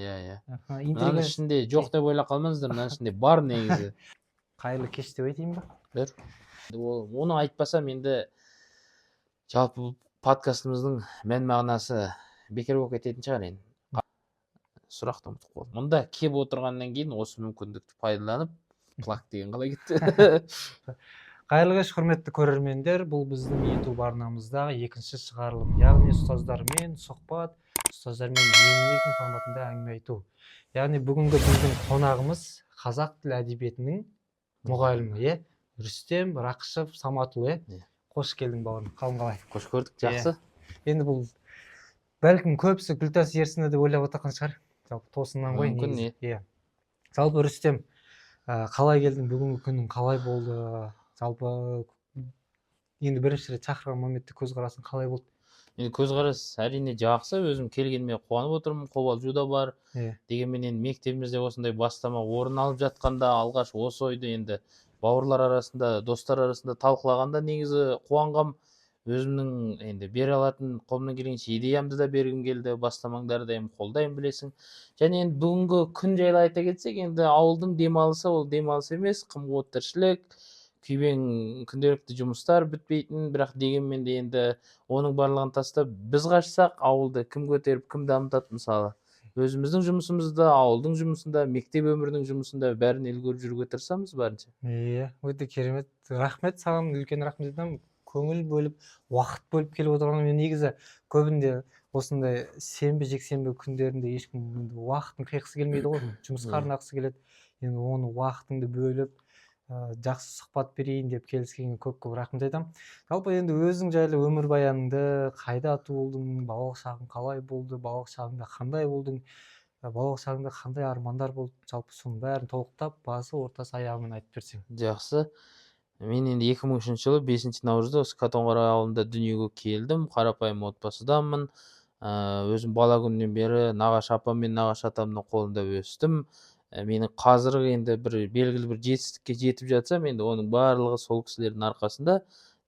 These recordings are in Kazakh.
Иә. Аха, Мынаның интрига. ішінде жоқ деп ойлап қалмаңыздар, мынаның ішінде бар негізі. Қайырлы кеш деп айтайын ба? Бір. Оны айтпасам енді жалпы подкастымыздың мән мағынасы бекер болып кететін шығар енді. Сұрақты ұмытып қалдым. Мұнда кеп отырғаннан кейін осы мүмкіндікті пайдаланып, плак деген қалай кетті? Қайырлы кеш, құрметті көрермендер. Бұл біздің YouTube арнамыздағы екінші шығарылым, яғни ұстаздармен сұхбат, ұстаздармен емін-еркін форматында әңгіме айту. Яғни бүгінгі біздің қонағымыз қазақ тіл әдебиетінің мұғалімі, Рүстем Рақышев Саматұлы. Қош келдің бауырым. Қалың қалай? Қош көрдік, жақсы. Енді бұл бәлкім көбісі Гүлтас Ерсіні деп ойлап отырған шығар. Жалпы тосыннан ғой негізі. Жалпы Рүстем, қалай келдің? Бүгінгі күнің қалай болды? Жалпы енді бірінші рет шақырған моментте көзқарасың қалай болды? Енді көзқарас әрине жақсы, өзім келгеніме қуанып отырмын, қобалжу да бар. Дегенмен енді мектебімізде осындай бастама орын алып жатқанда, алғаш осы ойды енді бауырлар арасында, достар арасында талқылағанда негізі қуанғам. Өзімнің енді бере алатын қолымнан келгенше идеямды да бергім келді, бастамаңдарды да қолдаймын, білесің. Және енді бүгінгі күн жайлы айта кетсек, енді ауылдың демалысы ол демалыс емес, қым-қуыт тіршілік, күйбең күнделікті жұмыстар бітпейтін, бірақ дегенмен де енді оның барлығын тастап біз қашсақ, ауылды кім көтеріп, кім дамытады? Мысалы, өзіміздің жұмысымызда, ауылдың жұмысында, мектеп өмірінің жұмысында бәрін үлгеріп жүруге тырысамыз барынша. Өте керемет. Рахмет саған, үлкен рахмет айтамын. Көңіл бөліп, уақыт бөліп келіп отырғанын. Мен негізі көбінде осындай сенбі, жексенбі күндерінде ешкім уақытын қиғысы келмейді ғой. Жұмысқа арнағысы келеді. Енді оны уақытыңды бөліп, жақсы сұхбат берейін деп келіскенге көп-көп рахмет айтамын. Жалпы енді өзің жайлы өмірбаяныңды, қайда туылдың, балалық шағың қалай болды, балалық шағыңда қандай болдың, балалық шағыңда қандай армандар болды, жалпы соның бәрін толықтап, басы, ортасы, аяғымен айтып берсең. Жақсы. Мен енді 2003 жылы 5 наурызда осы Қатонқарағай ауылында дүниеге келдім. Қарапайым отбасыдамын. Өзім бала күннен бері нағашы апам мен нағашы атамның қолында өстім. Менің қазіргі енді бір белгілі бір жетістікке жетіп жатсам, енді оның барлығы сол кісілердің арқасында.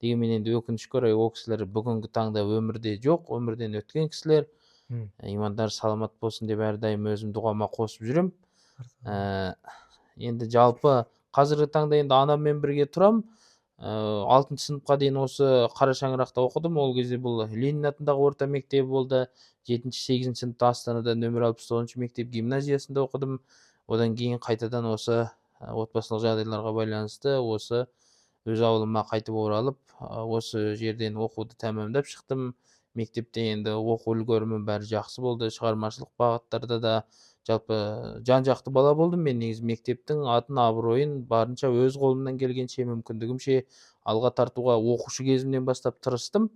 Дегенмен енді өкінішке орай ол кісілер бүгінгі таңда өмірде жоқ, өмірден өткен кісілер. Имандар саламат болсын деп әрдайым өзім дұғама қосып жүрем. Енді жалпы қазіргі таңда енді анаммен бірге тұрам. 6 сыныпқа дейін осы Қара Шаңырақта оқыдым. Ол кезде бұл Ленин атындағы орта мектебі болды. 7-8 сыныпта Астанада нөмір 69 мектеп гимназиясында оқыдым. Одан кейін қайтадан осы отбасылық жағдайларға байланысты осы өз ауылыма қайтып оралып, осы жерден оқуды тәмамдап шықтым. Мектепте енді оқу үлгерімім бәрі жақсы болды. Шығармашылық бағыттарда да жалпы жан-жақты бала болдым. Мен негізі мектептің атын, абыройын барынша өз қолымнан келгенше, мүмкіндігімше алға тартуға оқушы кезімнен бастап тырыстым.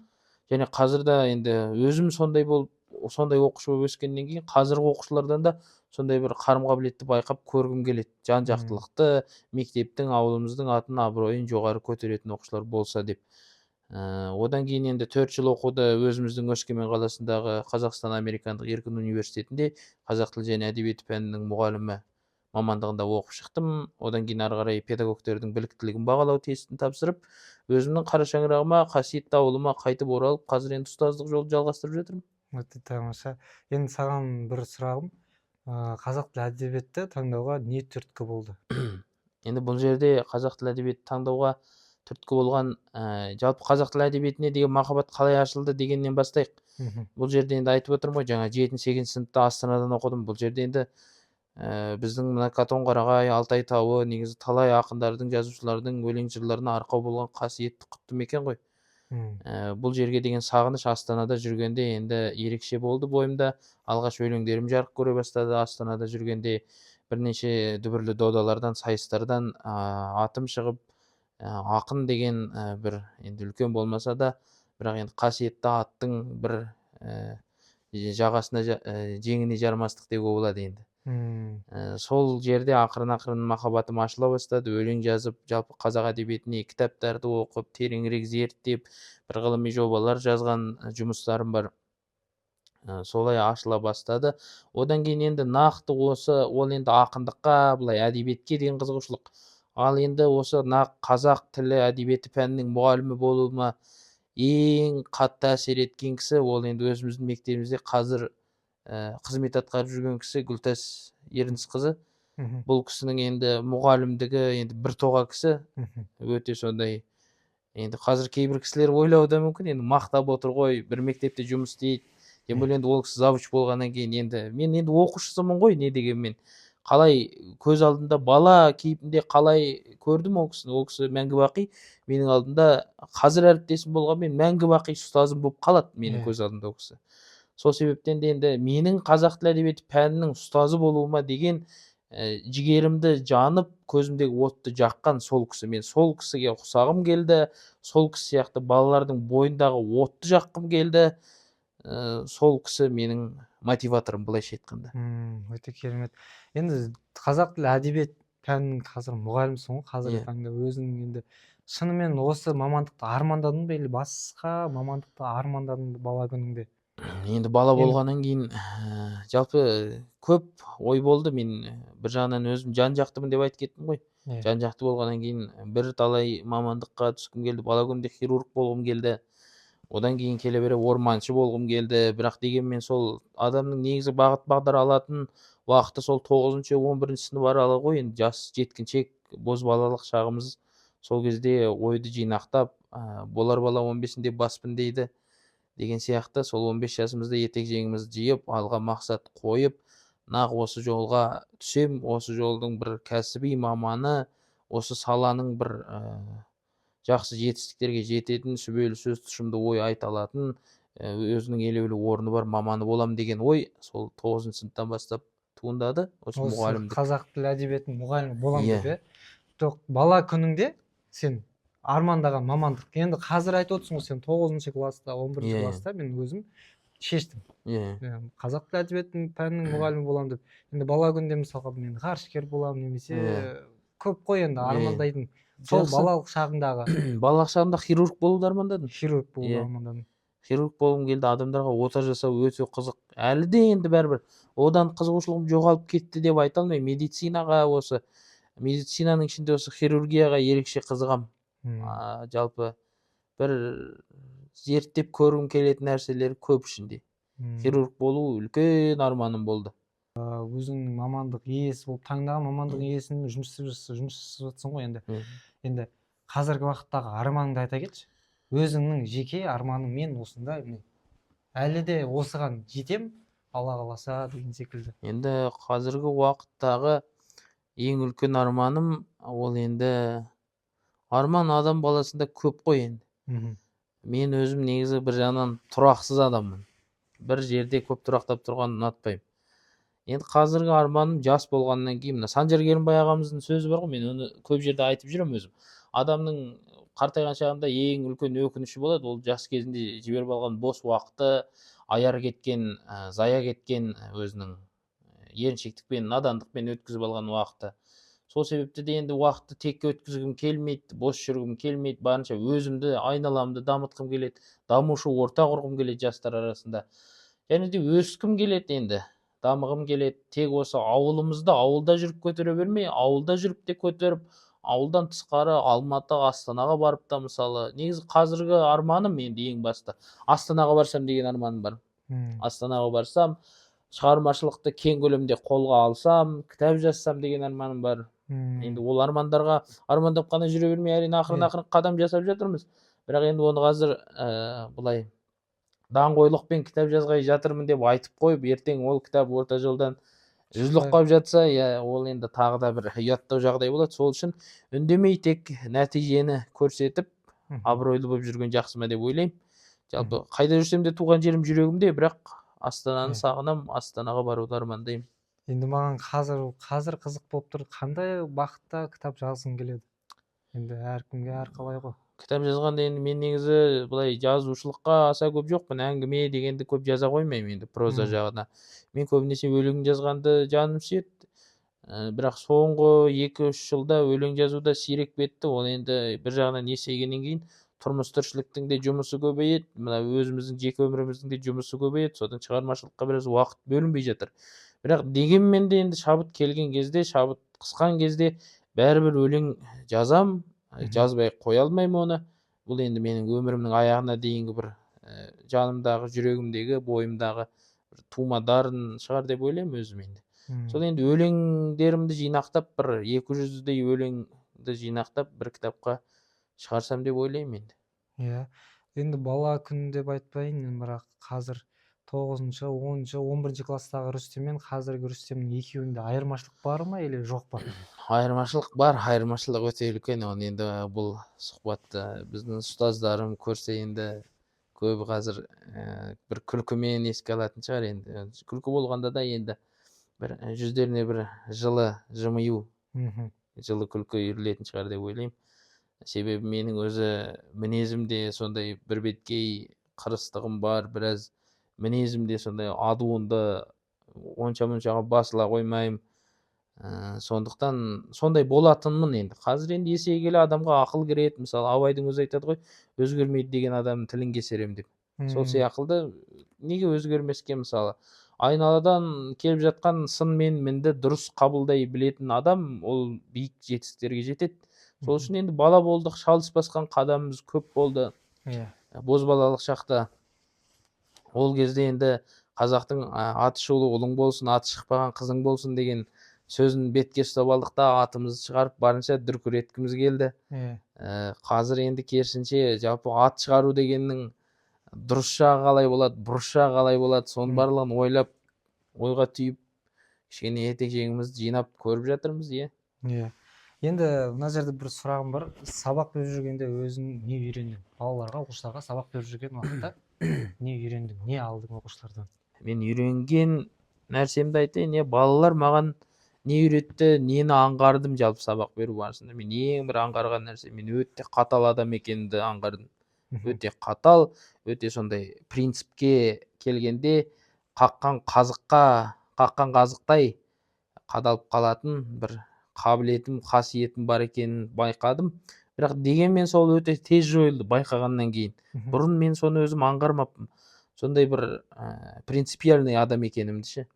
Және қазір де енді өзім сондай оқушы болып өскеннен кейін қазіргі оқушылардан да сондай бір қарым-қабілетті байқап көргім келеді. Жан-жақтылықты, мектептің, ауылымыздың атын, абыройын жоғары көтеретін оқушылар болса деп. Одан кейін енді 4 жыл оқуды өзіміздің Өскемен қаласындағы Қазақстан Американдық Еркін университетінде қазақ тілі және әдебиеті пәнінің мұғалімі мамандығында оқып шықтым. Одан кейін ары қарай педагогтердің біліктілігін бағалау тестін тапсырып, өзімнің Қара Шаңырағыма, қасиетті ауылыма қайтып оралып, қазір енді ұстаздық жолды жалғастырып жатырмын. Өте тамаша. Енді саған бір сұрағым, қазақ тілі әдебиетті таңдауға не түрткі болды? Енді бұл жерде қазақ тілі әдебиеті таңдауға түрткі болған, жалпы қазақ тілі әдебиетіне деген махаббат қалай ашылды дегеннен бастайық. Бұл жерде енді айтып отырмын ғой, жаңа 7-8 сыныпта Астанадан оқыдым. Бұл жерде енді біздің мына Қатонқарағай, Алтай тауы негізі талай ақындардың, жазушылардың өлең жырларына арқау болған қасиетті құтты мекен ғой. Бұл жерге деген сағыныш Астанада жүргенде енді ерекше болды бойымда. Алғаш өлеңдерім жарық көре бастады. Астанада жүргенде бірнеше дүбірлі додалардан, сайыстардан атым шығып, ақын деген бір енді үлкен болмаса да, бірақ енді қасиетті аттың бір жағасына жеңіне жармастық деуге болады енді. Сол жерде ақырын махаббатым ашыла бастады. Өлең жазып, жалпы қазақ әдебиетіне кітаптарды оқып, тереңірек зерттеп, бір ғылыми жобалар жазған жұмыстарым бар. Солай ашыла бастады. Одан кейін енді нақты ол енді ақындыққа, былай әдебиетке деген қызығушылық. Ал енді осы қазақ тілі әдебиеті пәнінің мұғалімі болуыма ең қатты әсер еткен кісі ол енді өзіміздің мектебімізде қазір қызмет атқарып жүрген кісі Гүлтас Ерінісқызы. Мгм. Бұл кісінің енді мұғалімдігі енді бір тоға кісі, Мгм. өте сондай. Енді қазір кейбір кісілер ойлауы да мүмкін, енді мақтап отыр ғой, бір мектепте жұмыс істейді. Тем более енді ол кісі завуч болғаннан кейін енді мен енді оқушысымын ғой, не дегенмен. Қалай көз алдымда бала кейпінде қалай көрдім ол кісіні, ол кісі мәңгі бақи менің алдымда қазір әріптесім болғанмен мәңгі бақи ұстазым болып қалады менің көз алдымда ол кісі. Сол себептен де енді менің қазақ тілі әдебиеті пәнінің ұстазы болуыма деген жігерімді жанып, көзімдегі отты жаққан сол кісі. Мен сол кісіге ұқсағым келді, сол кісі сияқты балалардың бойындағы отты жаққым келді. Сол кісі менің мотиваторым, былайша айтқанда. Өте керемет. Енді қазақ тілі әдебиет пәнінің қазір мұғалімсің ғой қазіргі таңда. Өзің енді шынымен осы мамандықты армандадың ба, или басқа мамандықты армандадың ба бала күніңде? Енді бала болғаннан кейін жалпы көп ой болды. Мен бір жағынан өзім жан жақтымын деп айтып кеттім ғой. Жан жақты болғаннан кейін бір талай мамандыққа түскім келді. Бала күнде хирург болғым келді. Одан кейін келе бере орманшы болғым келді. Бірақ дегенмен сол адамның негізі бағыт бағдар алатын уақыты сол 9-шы 11-ші сынып аралы ғой. Енді жас жеткіншек бозбалалық шағымыз. Сол кезде ойды жинақтап, болар бала 15-інде баспын дейді деген сияқты, сол 15 жасымызда етек жеңімізді жиып, алға мақсат қойып, нақ осы жолға түсем, осы жолдың бір кәсіби маманы, осы саланың бір жақсы жетістіктерге жететін, сүбелі сөз тұшымды ой айта алатын, өзінің елеулі орны бар маманы болам деген ой сол 9-шы сыныптан бастап туындады. Осы мұғалімдік. Қазақ тілі әдебиетінің мұғалімі болам деп, жоқ бала күніңде сен армандаған мамандық. Енді қазір айтып отырсың ғой, сен 9-шы класста, 11-ші класста мен өзім шештім. Қазақ тілі әдебиетінің пәнінің мұғалімі болам деп. Енді бала күнде мысалға мен ғарышкер болам, немесе көп қой енді армандайтын. Сол балалық шағындағы. Балалық шағымда хирург болуды армандадым. Хирург болуды армандадым. Хирург болғым келді, адамдарға ота жасау өте қызық. Әлі де енді бәрібір одан қызығушылығым жоғалып кетті деп айта алмаймын. Медицинаға, осы медицинаның ішінде осы хирургияға ерекше қызығам. Жалпы бір зерттеп көргім келетін нәрселер көп ішінде. Хирург болу үлкен арманым болды. Өзіңнің мамандық иесі болып, таңдаған мамандық иесінің жұмыс жасап жатсың ғой енді. Енді қазіргі уақыттағы арманыңды айта кетші. Өзіңнің жеке арманың, мен осында әлі де осыған жетем, Алла қаласа деген секілді. Енді қазіргі уақыттағы ең үлкен арманым ол енді арман адам баласында көп қой енді. Мен өзім негізі бір жағынан тұрақсыз адаммын. Бір жерде көп тұрақтап тұрғанды ұнатпаймын. Енді қазіргі арманым жас болғаннан кейін, мына Санжар Керімбай ағамыздың сөзі бар ғой, мен оны көп жерде айтып жүремін өзім. Адамның қартайған шағында ең үлкен өкініші болады, ол жас кезінде жіберіп алған бос уақыты, аяр кеткен, зая кеткен, өзінің еріншектікпен, надандықпен өткізіп алған уақыты. Сол себепті де енді уақытты текке өткізгім келмейді, бос жүргім келмейді, барынша өзімді, айналамды дамытқым келеді, дамушы орта құрғым келеді жастар арасында. Және де өскім келеді енді, дамығым келеді. Тек осы ауылымызды ауылда жүріп көтере бермей, ауылда жүріп те көтеріп, ауылдан тысқары Алматы, Астанаға барып та, мысалы, негізі қазіргі арманым енді ең басты Астанаға барсам деген арманым бар. Астанаға барсам, шығармашылықты кең көлемде қолға алсам, кітап жазсам деген арманым бар. Енді ол армандарға армандап қана жүре бермей, әрине ақырын қадам жасап жатырмыз. Бірақ енді оны қазір былай даңғойлықпен кітап жазғай жатырмын деп айтып қойып, ертең ол кітап орта жолдан үзіліп қалып жатса, ол енді тағы да бір ұяттау жағдай болады. Сол үшін үндемей тек нәтижені көрсетіп, абыройлы болып жүрген жақсы ма деп ойлаймын. Жалпы қайда жүрсем де туған жерім жүрегімде, бірақ Астананы сағынам, Астанаға баруды армандаймын. Енді маған қазір қызық болып тұр, қандай уақытта кітап жазғың келеді? Енді әркімге әрқалай ғой. Кітап жазғанда енді мен негізі былай жазушылыққа аса көп жоқпын, әңгіме дегенді көп жаза қоймаймын енді проза жағына. Мен көбінесе өлең жазғанды жаным сүйеді. Бірақ соңғы 2-3 жылда өлең жазуда сирек кетті. Ол енді бір жағынан есейгеннен кейін тұрмыс тіршіліктің де жұмысы көбейеді, мына өзіміздің жеке өміріміздің де жұмысы көбейеді, содан шығармашылыққа біраз уақыт бөлінбей жатыр. Бірақ дегенмен де енді шабыт келген кезде, шабыт қысқан кезде бәрібір өлең жазам, жазбай қоя алмаймын оны. Бұл енді менің өмірімнің аяғына дейінгі бір жанымдағы, жүрегімдегі, бойымдағы бір тума дарын шығар деп ойлаймын өзім енді. Сол Мм. енді өлеңдерімді жинақтап, бір 200-дей өлеңді жинақтап бір кітапқа шығарсам деп ойлаймын енді. Иә. Енді бала күні деп айтпайын, бірақ қазір 9-шы, 10-шы, 11-ші класстағы Рүстем мен қазіргі Рүстемнің екеуінде айырмашылық бар ма или жоқ па? Айырмашылық бар, айырмашылық өте үлкен. Оны енді бұл сұхбатты біздің ұстаздарым көрсе енді көбі қазір бір күлкімен еске алатын шығар енді. Күлкі болғанда да енді бір жүздеріне бір жылы жымию, Мгм. жылы күлкі үйірілетін шығар деп ойлаймын. Себебі менің өзі мінезімде сондай бірбеткей қырыстығым бар, біраз мінезімде сондай адуынды онша-мұншаға басыла қоймаймын. Сондықтан сондай болатынмын енді. Қазір енді есейе келе адамға ақыл кіреді. Мысалы, Абайдың өзі айтады ғой, өзгермейді деген адамның тілін кесерем деп. Сол Мм. сияқты неге өзгермеске, мысалы, айналадан келіп жатқан сын мен мінді дұрыс қабылдай білетін адам ол биік жетістіктерге жетеді. Сол үшін енді бала болдық, шалыс басқан қадамымыз көп болды. Иә. Бозбалалық шақта. Ол кезде енді қазақтың аты шулы ұлың болсын, аты шықпаған қызың болсын деген сөзін бетке ұстап алдық та атымызды шығарып барынша дүркіреткіміз келді. Иә. Қазір енді керісінше жалпы ат шығару дегеннің дұрыс жағы қалай болады, бұрыс жағы қалай болады, соның барлығын ойлап, ойға түйіп, кішкене етек жеңімізді жинап көріп жатырмыз, иә. Иә. Енді мына жерде бір сұрағым бар. Сабақ беріп жүргенде өзің не үйрендің? Балаларға, оқушыларға сабақ беріп жүрген уақытта не үйрендің? Не алдың оқушылардан? Мен үйренген нәрсемді айтайын, балалар маған не үйретті, нені аңғардым жалпы сабақ беру барысында. Мен ең бір аңғарған нәрсе, мен өте қатал адам екенімді аңғардым. Өте қатал, өте сондай принципке келгенде қаққан қазықтай қадалып қалатын бір қабілетім, қасиетім бар екенін байқадым. Бірақ дегенмен сол өте тез жойылды байқағаннан кейін. Бұрын мен соны өзім аңғармаппын. Сондай бір принципиальный адам екенімді ше.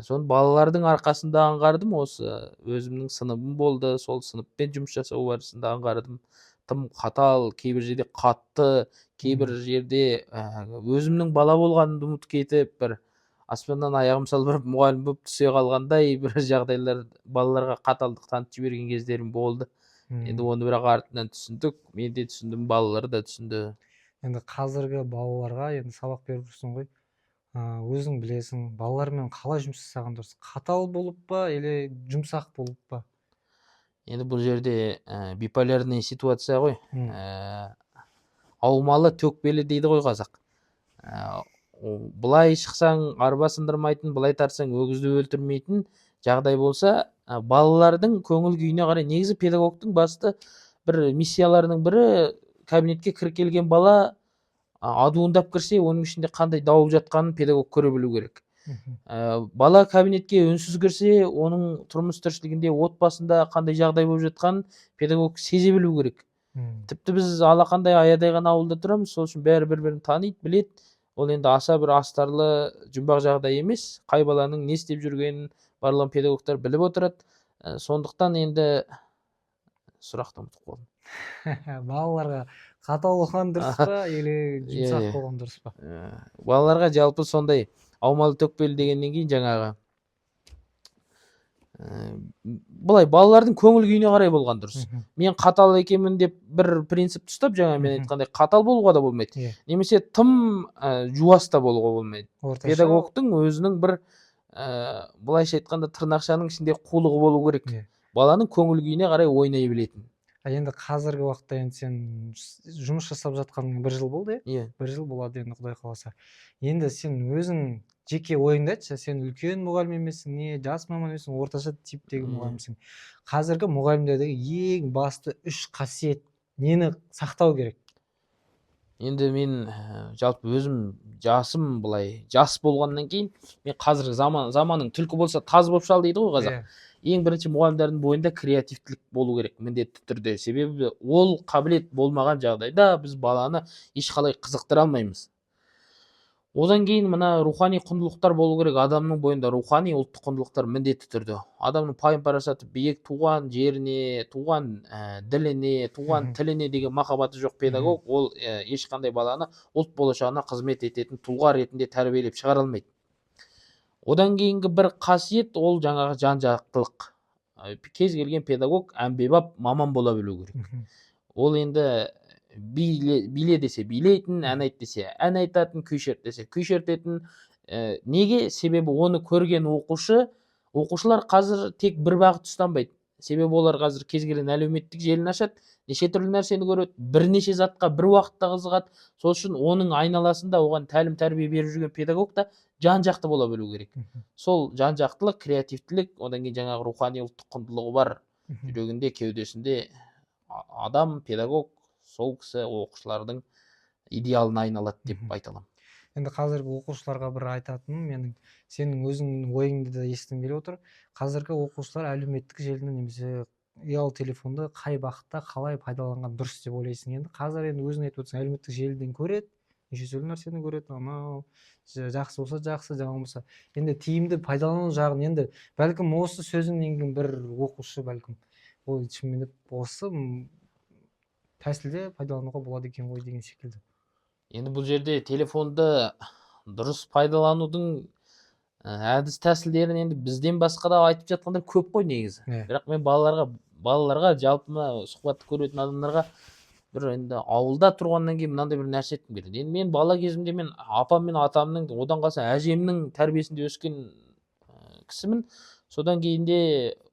Соны балалардың арқасында аңғардым. Осы өзімнің сыныбым болды, сол сыныппен жұмыс жасау барысында аңғардым. Тым қатал, кейбір жерде қатты, кейбір жерде өзімнің бала болғанымды ұмытып кетіп, бір аспаннан аяғым салбырап мұғалім болып түсе қалғандай бір жағдайлар, балаларға қаталдық танытып жіберген кездерім болды. Енді оны бірақ артынан түсіндік, мен де түсіндім, балалар да түсінді. Енді қазіргі балаларға енді сабақ беріп жүрсің ғой. Өзің білесің, балалармен қалай жұмыс жасаған дұрыс? Қатал болып па, или жұмсақ болып па? Енді бұл жерде биполярный ситуация ғой. Аумалы төкпелі дейді ғой қазақ. Былай шықсаң арба сындырмайтын, былай тартсаң өгізді өлтірмейтін жағдай болса, балалардың көңіл күйіне қарай, негізі педагогтың басты бір миссияларының бірі, кабинетке келген бала адуындап кірсе, оның ішінде қандай дау жатқанын педагог көре білу керек. Бала кабинетке үнсіз кірсе, оның тұрмыс тіршілігінде, отбасында қандай жағдай болып жатқанын педагог сезе білу керек. Тіпті біз алақандай аядай ғана ауылда тұрамыз, сол үшін бәрі бір-бірін таниды, біледі. Ол енді аса бір астарлы жұмбақ жағдай емес. Қай баланың не істеп жүргенін барлығын педагогтар біліп отырады. Сондықтан енді сұрақты ұмытып қалдым. Балаларға қатал болған дұрыс па, или жұмсақ болған дұрыс па? Балаларға жалпы сондай аумалы төкпелі дегеннен кейін жаңағы былай балалардың көңіл күйіне қарай болған дұрыс. Мен қатал екенмін деп бір принцип ұстап, жаңа мен айтқандай қатал болуға да болмайды. Немесе тым жуас та болуға болмайды. Педагогтың өзінің бір былайша айтқанда тырнақшаның ішінде қулығы болу керек. Баланың көңіл күйіне қарай ойнай білетін. Енді қазіргі уақытта енді сен жұмыс жасап жатқаныңа 1 жыл болды, иә? 1 жыл болады енді, Құдай қаласа. Енді сен өзің жеке ойыңды айтшы, сен үлкен мұғалім емессің, не жас маман емессің, орташа типтегі мұғалімсің. Қазіргі мұғалімдердегі ең басты 3 қасиет нені сақтау керек? Енді мен жалпы өзім жасым былай жас болғаннан кейін, мен қазіргі заманның түлкі болса таз болып шал дейді ғой қазақ. Ең бірінші мұғалімдердің бойында креативтілік болу керек міндетті түрде. Себебі ол қабілет болмаған жағдайда біз баланы ешқалай қызықтыра алмаймыз. Одан кейін мына рухани құндылықтар болу керек. Адамның бойында рухани ұлттық құндылықтар міндетті түрде. Адамның пайым парасаты биік, туған жеріне, туған діліне, туған тіліне деген махаббаты жоқ педагог, ол ешқандай баланы ұлт болашағына қызмет ететін тұлға ретінде тәрбиелеп шығара алмайды. Одан кейінгі бір қасиет ол жаңағы жан жақтылық. Кез келген педагог әмбебап маман бола білу керек. Ол енді биле десе билейтін, ән айт десе ән айтатын, күй шерт десе күй шертетін. Неге? Себебі оны көрген оқушылар қазір тек бір бағыт ұстанбайды. Себебі олар қазір кез келген әлеуметтік желіні ашады, неше түрлі нәрсені көреді, бірнеше затқа бір уақытта қызығады. Сол үшін оның айналасында оған тәлім тәрбие беріп жүрген педагог та жан жақты бола білу керек. Сол жан жақтылық, креативтілік, одан кейін жаңағы рухани ұлттық құндылығы бар жүрегінде, кеудесінде адам, педагог сол кісі оқушылардың идеалына айналады деп айта аламын. Енді қазіргі оқушыларға бір айтатыным, менің сенің өзіңнің ойыңды да естігім келіп отыр. Қазіргі оқушылар әлеуметтік желіні немесе ұялы телефонды қай бағытта қалай пайдаланған дұрыс деп ойлайсың? Енді қазір енді өзің айтып отырсың, әлеуметтік желіден көреді, неше түрлі нәрсені көреді, анау жақсы болса жақсы, жаман болса. Енді тиімді пайдалану жағын енді бәлкім осы сөзіңнен кейін бір оқушы бәлкім ой шынымен осы тәсілде пайдалануға болады екен ғой деген секілді. Енді бұл жерде телефонды дұрыс пайдаланудың әдіс тәсілдерін енді бізден басқа да айтып жатқандар көп қой негізі. Бірақ мен балаларға жалпы мына сұхбатты көретін адамдарға бір енді ауылда тұрғаннан кейін мынандай бір нәрсе айтқым келеді. Енді мен бала кезімде мен апам мен атамның, одан қалса әжемнің тәрбиесінде өскен кісімін. Содан кейін де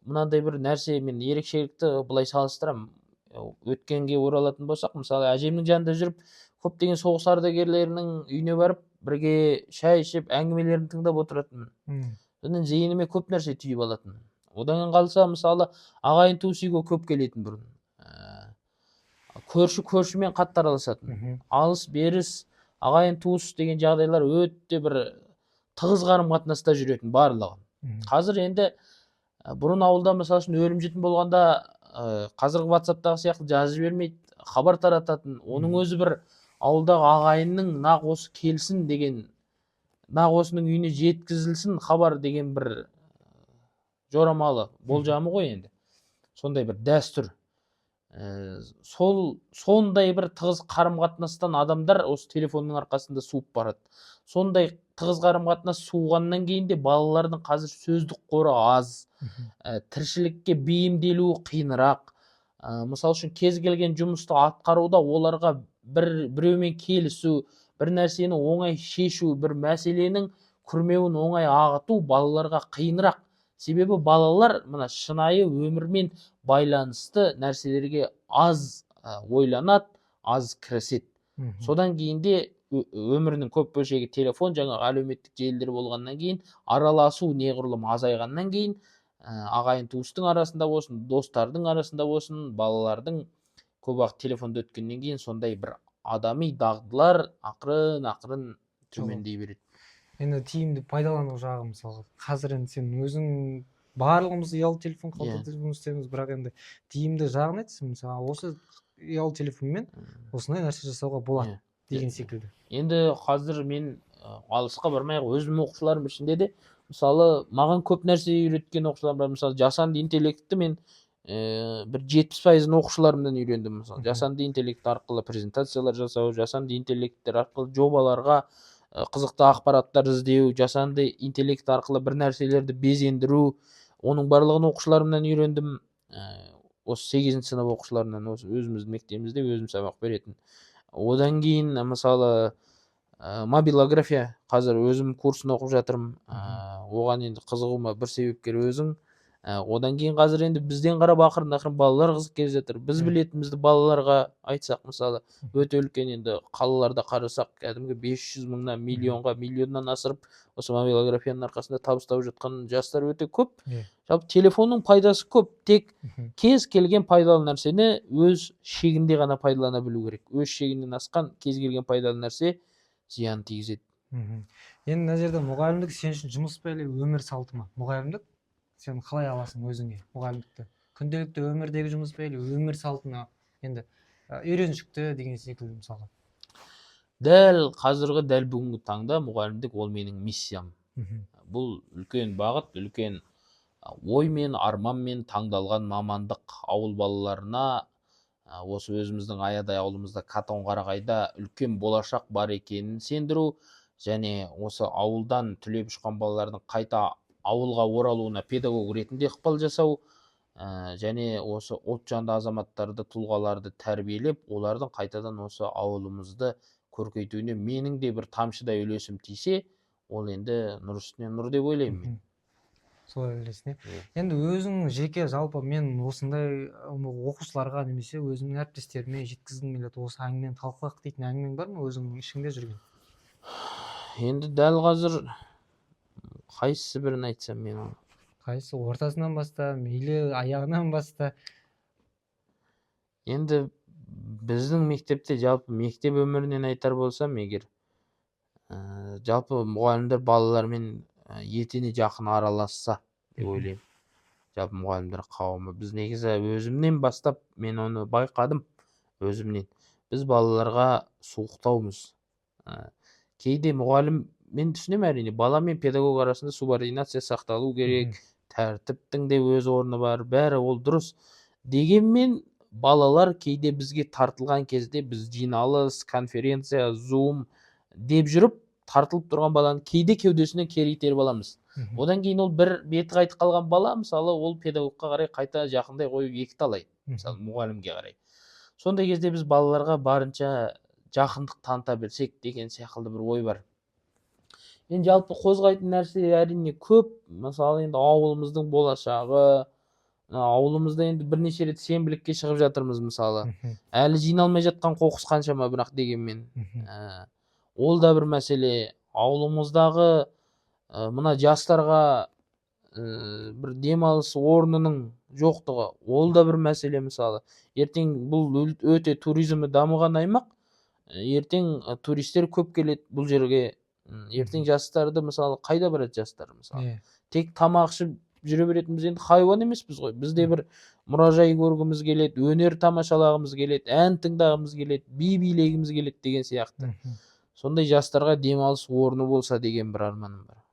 мынандай бір нәрсе мен ерекшелікті былай салыстырамын. Өткенге оралатын болсақ, мысалы әжемнің жанында жүріп көптеген соғыс ардагерлерінің үйіне барып бірге шай ішіп әңгімелерін тыңдап отыратынмын. Содан зейініме көп нәрсе түйіп алатынмын. Одан қалса мысалы ағайын туыс үйге көп келетін бұрын. Көршімен қатты араласатын. Алыс беріс, ағайын туыс деген жағдайлар өте бір тығыз қарым қатынаста жүретін барлығы. Қазір енді бұрын ауылда мысалы үшін өлім жітім болғанда қазіргі WhatsApp-тағы сияқты жазып жібермейді, хабар тарататын. Оның өзі бір ауылдағы ағайынның нақ осы келсін деген, нақ осының үйіне жеткізілсін хабар деген бір жорамалы болжамы ғой енді. Сондай бір дәстүр. Сондай бір тығыз қарым қатынастан адамдар осы телефонның арқасында суып барады. Сондай тығыз қарым қатынас суығаннан кейін де балалардың қазір сөздік қоры аз, тіршілікке бейімделуі қиынырақ. Мысалы үшін кез келген жұмысты атқаруда оларға біреумен келісу, бір нәрсені оңай шешу, бір мәселенің күрмеуін оңай ағыту балаларға қиынырақ. Себебі балалар мына шынайы өмірмен байланысты нәрселерге аз ойланады, аз кіріседі. Содан кейін де өмірінің көп бөлшегі телефон, жаңағы әлеуметтік желілер болғаннан кейін, араласу неғұрлым азайғаннан кейін, ағайын туыстың арасында болсын, достардың арасында болсын, балалардың көп уақыт телефонда өткеннен кейін сондай бір адами дағдылар ақырын төмендей береді. Енді тиімді пайдалану жағы мысалы қазір енді сен өзің барлығымыз ұялы телефон қалдырып жұмыс істейміз, бірақ енді тиімді жағын айтсын, мысалы осы ұялы телефонмен осындай нәрсе жасауға болады деген секілді. Енді қазір мен алысқа бармай өзім оқушыларым ішінде де мысалы маған көп нәрсе үйреткен оқушыларым бар. Мысалы жасанды интеллектті мен бір 70%-ын оқушыларымдан үйрендім. Мысалы жасанды интеллект арқылы презентациялар жасау, жасанды интеллекттер арқылы жобаларға қызықты ақпараттар іздеу, жасанды интеллект арқылы бір нәрселерді безендіру, оның барлығын оқушыларымнан үйрендім. Осы 8-ші сынып оқушыларынан, осы өзіміздің мектебімізде өзім сабақ беретін. Одан кейін мысалы мобилография, қазір өзім курсын оқып жатырмын. Оған енді қызығуыма бір себепкер өзің. Одан кейін қазір енді бізден қарап ақырын балалар қызық келе жатыр. Біз білетінімізді балаларға айтсақ, мысалы өте үлкен енді қалаларда қарасақ, кәдімгі 500 мыңнан миллионнан асырып осы мобилографияның арқасында табыстап жатқан жастар өте көп. Жалпы телефонның пайдасы көп, тек кез келген пайдалы нәрсені өз шегінде ғана пайдалана білу керек. Өз шегінен асқан кез келген пайдалы нәрсе зиян тигізеді. Енді мына жерде мұғалімдік сен үшін жұмыс па әлде өмір салты ма? Мұғалімдік сен қалай аласың өзіңе мұғалімдікті? Күнделікті өмірдегі жұмыс па әлде өмір салтына енді үйреншікті деген секілді мысалы? Дәл қазіргі, дәл бүгінгі таңда мұғалімдік ол менің миссиям. Бұл үлкен бағыт, үлкен оймен, арманмен таңдалған мамандық. Ауыл балаларына осы өзіміздің аядай ауылымызда Қатонқарағайда үлкен болашақ бар екенін сендіру, және осы ауылдан түлеп ұшқан балалардың қайта ауылға оралуына педагог ретінде ықпал жасау, және осы ұлтжанды азаматтарды, тұлғаларды тәрбиелеп, олардың қайтадан осы ауылымызды көркейтуіне менің де бір тамшыдай үлесім тисе, ол енді нұр үстіне нұр деп ойлаймын мен. Солай ойлайсың, енді өзің жеке жалпы мен осындай оқушыларға немесе өзімнің әріптестеріме жеткізгім келеді, осы әңгімені талқылайық дейтін әңгімең бар ма өзіңнің ішіңде жүрген? Енді дәл қазір қайсысы бірін айтсам мен оны? Қайсысы, ортасынан баста, мейлі аяғынан баста? Енді біздің мектепте, жалпы мектеп өмірінен айтар болсам егер, жалпы мұғалімдер балалармен етене жақын араласса деп ойлаймын. Жалпы мұғалімдер қауымы. Біз негізі өзімнен бастап мен оны байқадым өзімнен. Біз балаларға суықтаумыз. Кейде мұғалім, мен түсінемін әрине, бала мен педагог арасында субординация сақталу керек, тәртіптің де өз орны бар, бәрі ол дұрыс. Дегенмен балалар кейде бізге тартылған кезде біз жиналыс, конференция, зум деп жүріп, тартылып тұрған баланы кейде кеудесінен кері итеріп аламыз. Одан кейін ол бір беті қайтып қалған бала, мысалы, ол педагогқа қарай қайта жақындай қойып екі талай, мысалы, мұғалімге қарай. Сондай кезде біз балаларға барынша жақындық таныта білсек деген сияқты бір ой бар. Енді жалпы қозғайтын нәрсе әрине көп. Мысалы, енді ауылымыздың болашағы, ауылымызда енді бірнеше рет сенбілікке шығып жатырмыз, мысалы. Әлі жиналмай жатқан қоқыс қаншама, бірақ дегенмен. Ол да бір мәселе. Ауылымыздағы мына жастарға бір демалыс орнының жоқтығы, ол да бір мәселе, мысалы. Ертең бұл өте туризмі дамыған аймақ. Ертең туристер көп келеді бұл жерге. Ертең жастарды, мысалы, қайда барады жастар, мысалы. Тек тамақ ішіп жүре беретінбіз, енді хайуан емеспіз ғой. Бізде бір мұражай көргіміз келеді, өнер тамашалағымыз келеді, ән тыңдағымыз келеді, би билегіміз келеді деген сияқты. Сондай жастарға демалыс орны болса деген бір арманым бар.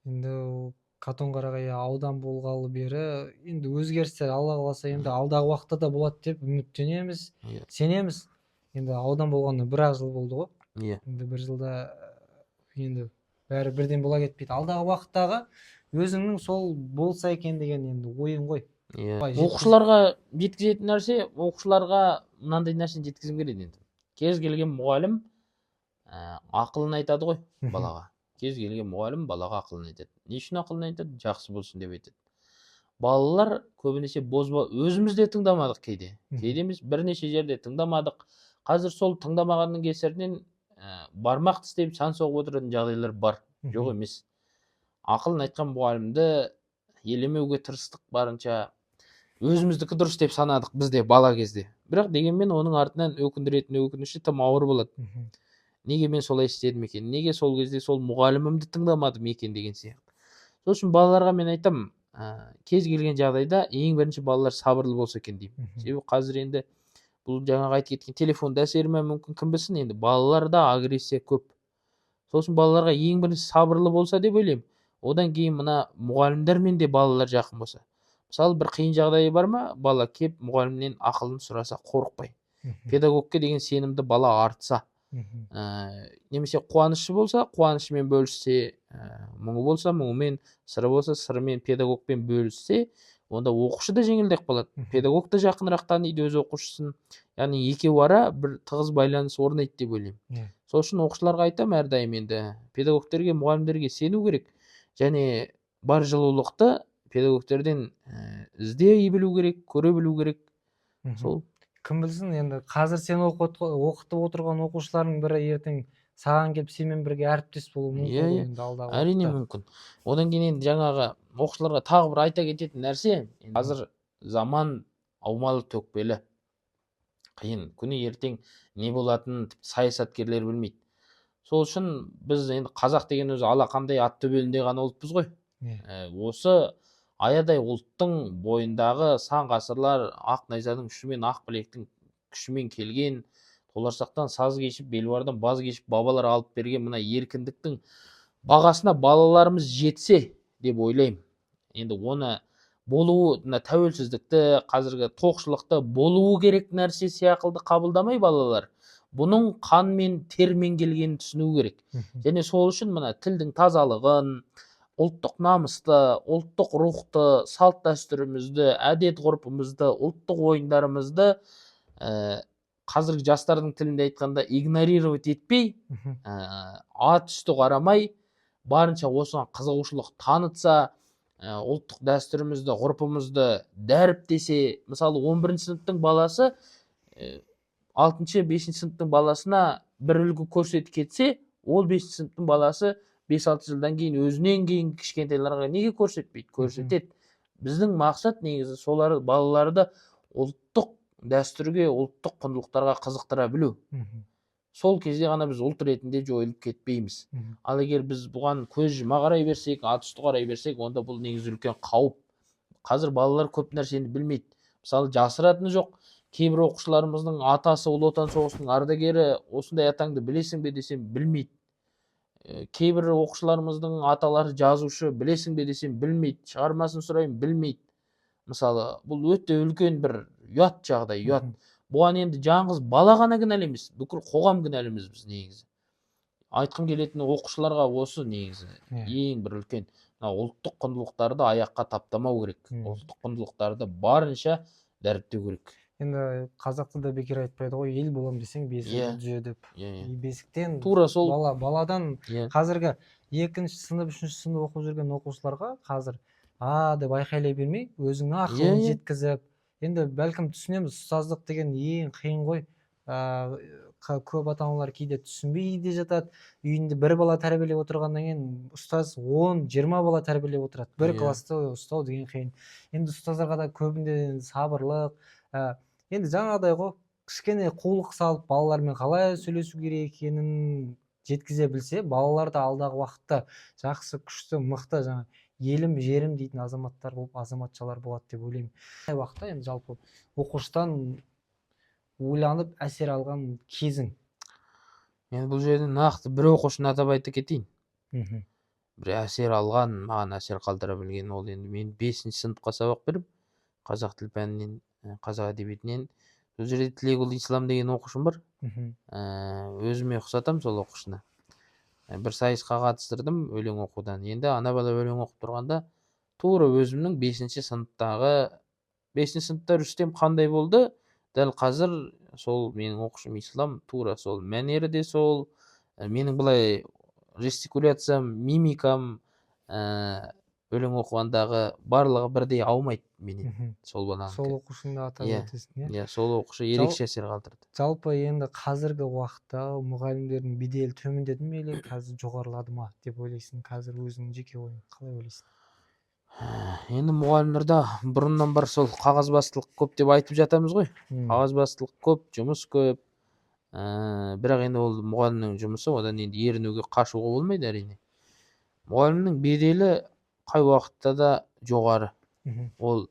Енді Қатонқарағай аудан болғалы бері енді өзгерістер Алла қаласа енді алдағы уақытта да болады деп үміттенеміз, сенеміз. Енді аудан болғанына бір-ақ жыл болды ғой. Енді бір жылда енді бәрі бірден бола кетпейді. Алдағы уақыттағы өзіңнің сол болса екен деген енді ойың ғой. Оқушыларға жеткізетін нәрсе, оқушыларға мынандай нәрсені жеткізім келеді енді. Кез келген мұғалім ақылын айтады ғой балаға. Кез келген мұғалім балаға ақылын айтады. Не үшін ақылын айтады? Жақсы болсын деп айтады. Балалар көбінесе бозбала, өзіміз де тыңдамадық кейде. Кейде емес, бірнеше жерде тыңдамадық. Қазір сол тыңдамағанның кесірінен бармақ тістеп сан соғып отыратын жағдайлар бар. Жоқ емес. Ақылын айтқан мұғалімді елемеуге тырыстық барынша. Өзіміздікі дұрыс деп санадық бізде бала кезде. Бірақ дегенмен оның артынан өкіндіретін өкініші тым ауыр болады. Неге мен солай істедім екен? Неге сол кезде сол мұғалімімді тыңдамадым екен деген сияқты. Сол үшін балаларға мен айтам, кез келген жағдайда ең бірінші балалар сабырлы болса екен деймін. Себебі қазір енді бұл жаңағы айтып кеткен телефонда әсері ме мүмкін, кім білсін, енді балаларда агрессия көп. Сол үшін балаларға ең бірінші сабырлы болса деп ойлаймын. Одан кейін мына мұғалімдермен де балалар жақын болса. Мысалы, бір қиын жағдайы бар ма, бала кеп мұғалімнен ақылын сұраса қорықпай. Педагогке деген сенімді бала артса. Немесе қуанышы болса, қуанышымен бөліссе, мұңы болса, мұңымен, сыры болса, сырымен педагогпен бөліссе, онда оқушы да жеңілдеп қалады. Педагог та жақынырақ таниды өз оқушысын. Яғни екеуі ара бір тығыз байланыс орнайды деп ойлаймын. Сол үшін оқушыларға айтам әрдайым енді, педагогтерге, мұғалімдерге сену керек. Және бар жылулықты педагогтерден іздей білу керек, көре білу керек. Сол. Кім білсін, енді қазір сен оқытып отырған оқушылардың бірі ертең саған келіп сенімен бірге әріптес болуы мүмкін. Әрине мүмкін. Одан кейін енді жаңағы оқушыларға тағы бір айта кететін нәрсе, қазір заман аумалы төкпелі. Қиын. Күні ертең не болатынын саясаткерлер білмейді. Сол үшін біз енді қазақ деген өзі алақандай ат төбеліндей ғана ұлтпыз ғой. Осы аядай ұлттың бойындағы сан ғасырлар ақ найзаның ұшымен, ақ білектің күшімен келген, толарсақтан саз кешіп, белуардан баз кешіп бабалар алып берген мына еркіндіктің бағасына балаларымыз жетсе деп ойлаймын. Енді оны болуы, тәуелсіздікті, қазіргі тоқшылықты болуы керек нәрсе сияқты қабылдамай балалар, бұның қан мен термен келгенін түсіну керек. Және сол үшін мына тілдің тазалығын, ұлттық намысты, ұлттық рухты, салт дәстүрімізді, әдет ғұрпымызды, ұлттық ойындарымызды қазіргі жастардың тілінде айтқанда игнорировать етпей, ат үсті қарамай, барынша осыған қызығушылық танытса, ұлттық дәстүрімізді, ғұрпымызды дәріптесе, мысалы 11 сыныптың баласы 6-5 сыныптың баласына бір үлгі көрсетіп кетсе, ол 5 сыныптың баласы 5-6 жылдан кейін өзінен кейін кішкентайларға неге көрсетпейді? Көрсетеді. Біздің мақсат негізі солар балаларды ұлттық дәстүрге, ұлттық құндылықтарға қызықтыра білу. Сол кезде ғана біз ұлт ретінде жойылып кетпейміз. Ал егер біз бұған көз жұма қарай берсек, ат үсті қарай берсек, онда бұл негізі үлкен қауіп. Қазір балалар көп нәрсені білмейді. Мысалы, жасыратыны жоқ. Кейбір оқушыларымыздың атасы Ұлы Отан соғысының ардагері, осындай атаңды білесің бе десем, білмейді. Кейбір оқушыларымыздың аталары жазушы, білесің бе десем, білмейді. Шығармасын сұрайын, білмейді. Мысалы, бұл өте үлкен бір ұят жағдай, ұят. Бұған енді жалғыз бала ғана кінәлі емес, бүкіл қоғам кінәліміз біз негізі. Айтқым келетін оқушыларға осы негізі ең бір үлкен. Ұлттық құндылықтарды аяққа таптамау керек. Ұлттық құндылықтарды барынша дәріптеу керек. Енді қазақта да бекер айтпайды ғой, ел болам десең бесік жүзе деп. Бесіктен тура сол баладан қазіргі 2-ші сынып, 3-ші сынып оқып жүрген оқушыларға қазір деп айқайлай бермей, өзіңнің ақылын жеткізіп, енді бәлкім түсінеміз, ұстаздық деген ең қиын ғой. Көп ата-аналар кейде түсінбей де жатады. Үйінде бір бала тәрбиелеп отырғаннан кейін ұстаз 10-20 бала тәрбиелеп отырады. Бір класты ұстау деген қиын. Енді ұстаздарға да көбінде сабырлық, енді жаңағыдай ғой, кішкене қулық салып, балалармен қалай сөйлесу керек екенін жеткізе білсе, балалар да алдағы уақытта жақсы, күшті, мықты, жаңа елім, жерім дейтін азаматтар болып, азаматшалар болады деп ойлаймын. Қай уақытта енді жалпы оқушыдан ойланып әсер алған кезің? Мен бұл жерде нақты бір оқушыны атап айта кетейін. Бір әсер алған, маған әсер қалдыра білген, ол енді мен 5-ші сыныпқа сабақ беріп, қазақ тіл пәнінен, қазақ әдебиетінен. Бұл жерде Тілекұлы Ислам деген оқушым бар. Өзіме ұқсатам сол оқушыны. Бір сайысқа қатыстырдым өлең оқудан. Енді ана бала өлең оқып тұрғанда, тура өзімнің 5-ші сыныпта Рүстем қандай болды? Дәл қазір сол менің оқушым Ислам, тура сол мәнері де сол, менің бұлай жестикуляциям, мимикам, өлең оқығандағы барлығы бірдей аумайды менен, сол баланың. Сол оқушыңды атап өтесің, иә? Сол оқушы ерекше әсер қалдырды. Жалпы енді қазіргі уақытта мұғалімдердің беделі төмендеді ме, или қазір жоғарылады ма деп ойлайсың? Қазір өзіңнің жеке ойың қалай ойлайсың? Енді мұғалімдерде бұрыннан бар сол қағазбастылық көп деп айтып жатамыз ғой. Қағазбастылық көп, жұмыс көп. Бірақ енді ол мұғалімнің жұмысы, одан енді ерінуге, қашуға болмайды әрине. Мұғалімнің беделі қай уақытта да жоғары. Ол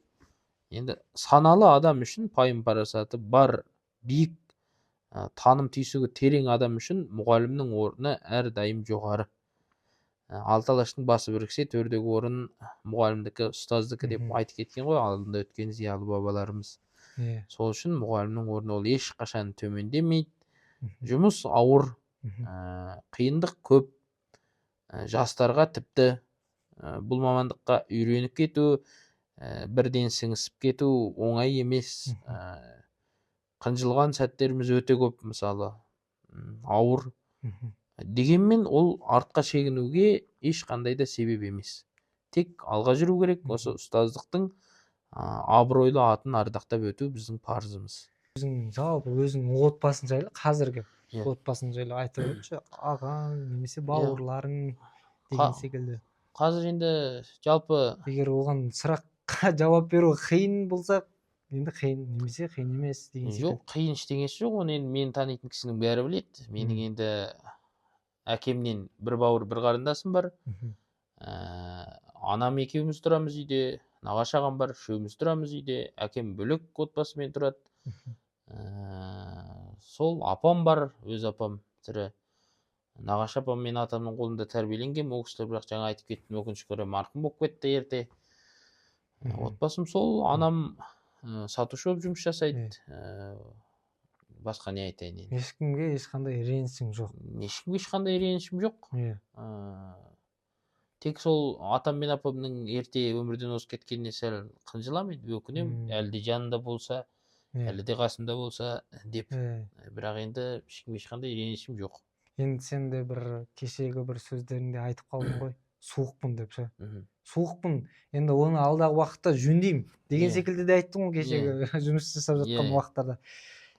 енді саналы адам үшін пайым парасаты бар, биік, таным түйсігі терең адам үшін мұғалімнің орны әрдайым жоғары. Алты алаштың басы біріксе, төрдегі орын мұғалімдікі, ұстаздікі деп айтып кеткен ғой алдында өткен зиялы бабаларымыз. Сол үшін мұғалімнің орны ол ешқашан төмендемейді. Жұмыс ауыр, қиындық көп. Жастарға тіпті бұл мамандыққа үйреніп кету, бірден сіңісіп кету оңай емес. Қынжылған сәттеріміз өте көп, мысалы, ауыр. Дегенмен ол артқа шегінуге ешқандай да себеп емес. Тек алға жүру керек. Осы ұстаздықтың абыройлы атын ардақтап өту біздің парызымыз. Жалпы өзіңнің отбасың жайлы, қазіргі отбасың жайлы айтып өтші, ағаң немесе бауырларың деген секілді. Қазір енді жалпы егер оған сұраққа жауап беру қиын болса, енді қиын немесе қиын емес деген секілді. Жоқ, қиын ештеңесі жоқ. Оны енді мені танитын кісінің бәрі біледі. Менің енді әкемнен бір бауыр, бір қарындасым бар. Анам екеуміз тұрамыз үйде, нағашы ағам бар, үшеуміз тұрамыз үйде. Әкем бөлек отбасымен тұрады. Сол апам бар, өз апам тірі. Нағашы апам мен атамның қолында тәрбиеленген. Ол кісілер бірақ жаңа айтып кеттім, өкінішке орай марқұм болып кетті ерте. Отбасым сол, анам сатушы болып жұмыс жасайды. Басқа не айтайын енді. Ешкімге ешқандай ренішің жоқ. Ешкімге ешқандай ренішім жоқ. Иә. Тек сол атам мен апамның ерте өмірден озып кеткеніне сәл қынжыламын, өкінемін. Әлі де жанында болса, әлі де қасымда болса деп. Бірақ енді ешкімге ешқандай ренішім жоқ. Енді сен де бір кешегі бір сөздеріңде айтып қалдың ғой, суықпын деп ше. Суықпын, енді оны алдағы уақытта жөндеймін деген секілді де айттың ғой кешегі жұмыс жасап жатқан уақыттарда.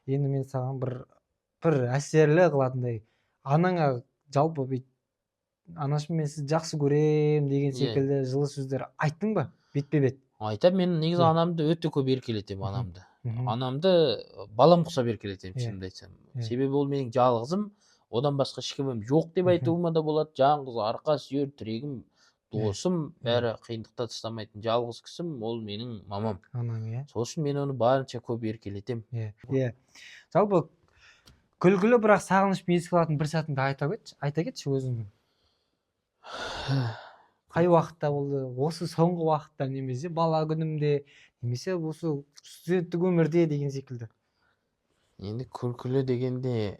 Енді мен саған бір әсерлі қылатындай, анаңа жалпы бүйтіп анашым мен сізді жақсы көрем деген секілді жылы сөздер айттың ба бетпе бет? Айтам, мен негізі анамды өте көп еркелетемін. Анамды балам құсап еркелетемін, шынымды айтсам. Себебі ол менің жалғызым, одан басқа ешкімім жоқ деп айтуыма да болады. Жалғыз арқа сүйер тірегім, досым, бәрі қиындықта тастамайтын жалғыз кісім, ол менің мамам. Анаң, иә. Сол үшін мен оны барынша көп еркелетемін. Иә. Жалпы күлкілі бірақ сағыныш еске алатын бір сәтіңді айта кетші өзіңнің. Қай уақытта болды? Осы соңғы уақытта немесе бала күнімде, немесе осы студенттік өмірде деген секілді. Енді күлкілі дегенде,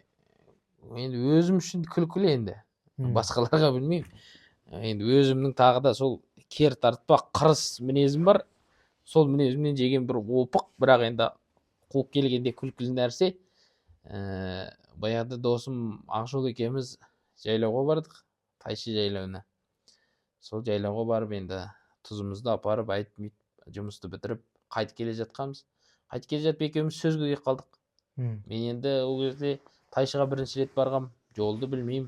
енді өзім үшін күлкілі енді. Басқаларға білмеймін. Енді өзімнің тағы да сол кер тартпақ қырыс мінезім бар. Сол мінезімнен жеген бір опық, бірақ енді қуып келгенде күлкілі нәрсе. Баяғыда досым Ақжол екеуміз жайлауға бардық, Тайшы жайлауына. Сол жайлауға барып енді тұзымызды апарып, айтып, жұмысты бітіріп, қайтып келе жатқанбыз. Қайтып келе жатып екеуміз сөзге келіп қалдық. Мен енді ол кезде Тайшыға бірінші рет барғам, жолды білмеймін.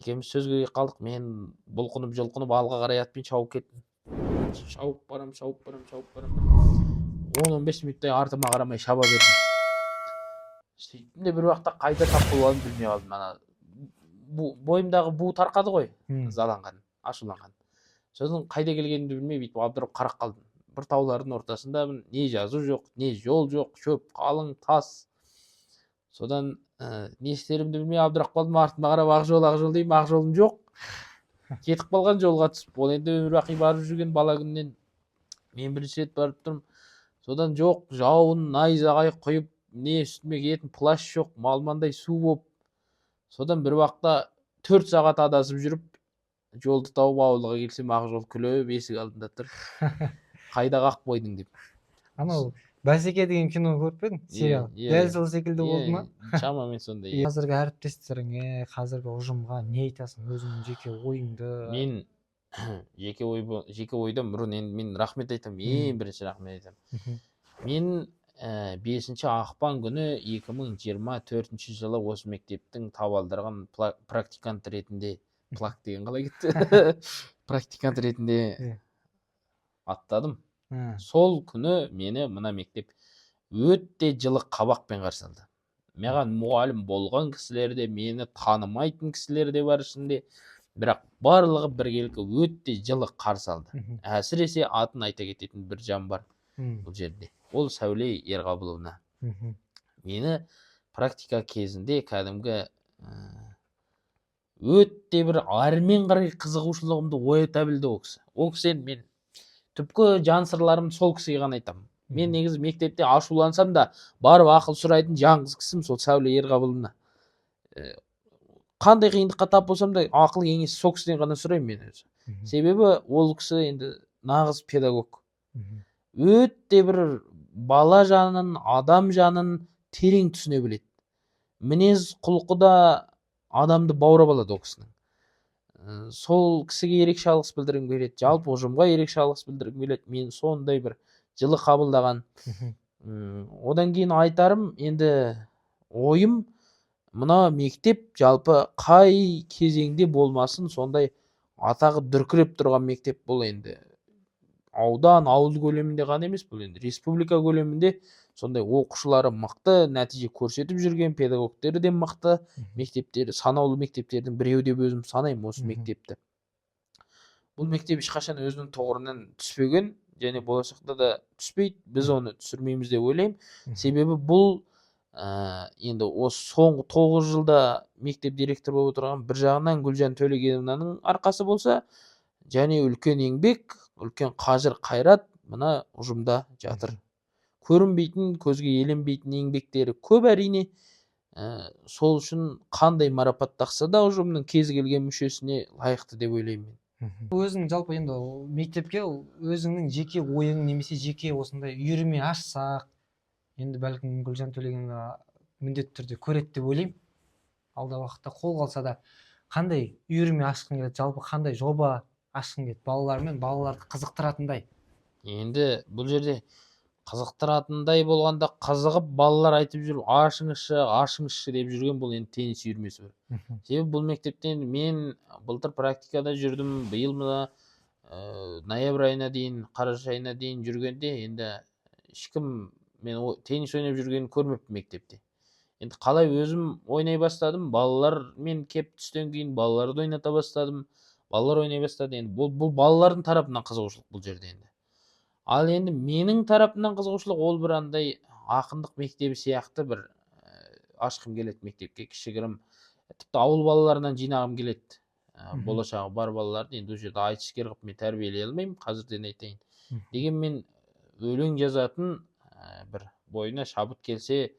Екеуміз сөзге келіп қалдық. Мен бұлқынып алға қарай атпен шауып кеттім. Шауып барам. 10-15 минуттай артыма қарамай шаба бердім. Сөйттім де бір уақытта қайда тап болғанын білмей қалдым. Бойымдағы бу тарқады ғой, ызаланған, ашуланған. Сосын қайда келгенімді білмей бүйтіп абдырап қарап қалдым. Бір таулардың ортасындамын, не жазу жоқ, не жол жоқ, шөп, қалың, тас. Содан не істерімді білмей абдырап қалдым, артыма қарап Ақжол деймін, Ақжолым жоқ. Кетіп қалған жолға түсіп, ол енді өмір бақи барып жүрген бала күннен мен бірінші рет барып тұрмын. Содан жоқ, жауын, найзағай құйып, не үстіме киетін плащ жоқ, малмандай су боп. Содан бір уақытта 4 сағат адасып жүріп, жолды тауып ауылға келсем, Ақжол күліп есік алдында тұр. Қайда қақ қойдың деп. Анау Бәсеке деген кино көріп пе едің? Сериал. Дәл сол секілді болды ма? Шамамен сондай. Қазіргі әріптестеріңе, қазіргі ұжымға не айтасың, өзіңнің жеке ойыңды? Мен жеке ойдан бұрын енді мен рахмет айтамын, ең бірінші рахмет айтамын. Мен 5 ақпан күні 2024 жылы осы мектептің табалдырған практикант ретінде, плак деген қалай кетті? Практикант ретінде аттадым. Сол күні мені мына мектеп өте жылы қабақпен қарсы алды. Маған мұғалім болған кісілер де, мені танымайтын кісілер де бар ішінде, бірақ барлығы біркелкі өте жылы қарсы алды. Әсіресе атын айта кететін бір жан бар бұл жерде. Ол Сәуле Ерғабыловна. Мені практика кезінде кәдімгі өте бір әрмен қарай қызығушылығымды оята білді ол кісі. Ол кісі мен түпкі жан сырларымды сол кісіге ғана айтамын. Мен негізі мектепте ашулансам да барып ақыл сұрайтын жалғыз кісім сол Сәуле Ерғабыловна. Қандай қиындыққа тап болсам да ақыл кеңес сол кісіден ғана сұраймын мен өзі. Себебі ол кісі енді нағыз педагог. Өте бір бала жанын, адам жанын терең түсіне біледі. Мінез құлқы да адамды баурап алады ол кісінің. Сол кісіге ерекше алғыс білдіргім келеді. Жалпы ұжымға ерекше алғыс білдіргім келеді. Мен сондай бір жылы қабылдаған. Одан кейін айтарым, енді ойым, мына мектеп жалпы қай кезеңде болмасын сондай атағы дүркіреп тұрған мектеп бұл енді. Аудан, ауыл көлемінде ғана емес, бұл енді республика көлемінде сондай оқушылары мықты, нәтиже көрсетіп жүрген, педагогтері де мықты мектептері, санаулы мектептердің біреуі деп өзім санаймын осы мектепті. Бұл мектеп ешқашан өзінің тұғырынан түспеген, және болашақта да түспейді. Біз оны түсірмейміз деп ойлаймын. Себебі бұл енді осы соңғы 9 жылда мектеп директоры болып отырған бір жағынан Гүлжан Төлегеновнаның арқасы болса, және үлкен еңбек, үлкен қажыр қайрат мына ұжымда жатыр. көрінбейтін, көзге еленбейтін еңбектері көп әрине. Сол үшін қандай марапаттақса да ұжымның кез келген мүшесіне лайықты деп ойлаймын мен. Өзің жалпы енді мектепке өзіңнің жеке ойың немесе жеке осындай үйірме ашсақ, енді бәлкім Гүлжан Төлегенова міндетті түрде көреді деп ойлаймын. Алдағы уақытта қолға алса да қандай үйірме ашқың келеді, жалпы қандай жоба ашқың келеді балалармен, балаларды қызықтыратындай. Енді бұл жерде қызықтыратындай болғанда қызығып балалар айтып жүріп ашыңызшы деп жүрген бұл енді теннис үйірмесі бар. Себебі бұл мектепте енді мен былтыр практикада жүрдім, биыл мына ноябрь айына дейін, қараша айына дейін жүргенде енді ешкім мен теннис ойнап жүргенін көрмеппін мектепте. Енді қалай өзім ойнай бастадым, балалармен кеп түстен кейін балаларды ойната бастадым, балалар ойнай бастады. Енді бұл балалардың тарапынан қызығушылық бұл жерде енді. Ал енді менің тарапымнан қызығушылық ол бір андай ақындық мектебі сияқты бір ашқым келеді мектепке, кішігірім, тіпті ауыл балаларынан жинағым келеді. Болашағы бар балаларды енді ол жерде айтыскер қылып мен тәрбиелей алмаймын, қазірден айтайын. Дегенмен өлең жазатын, бір бойына шабыт келсе,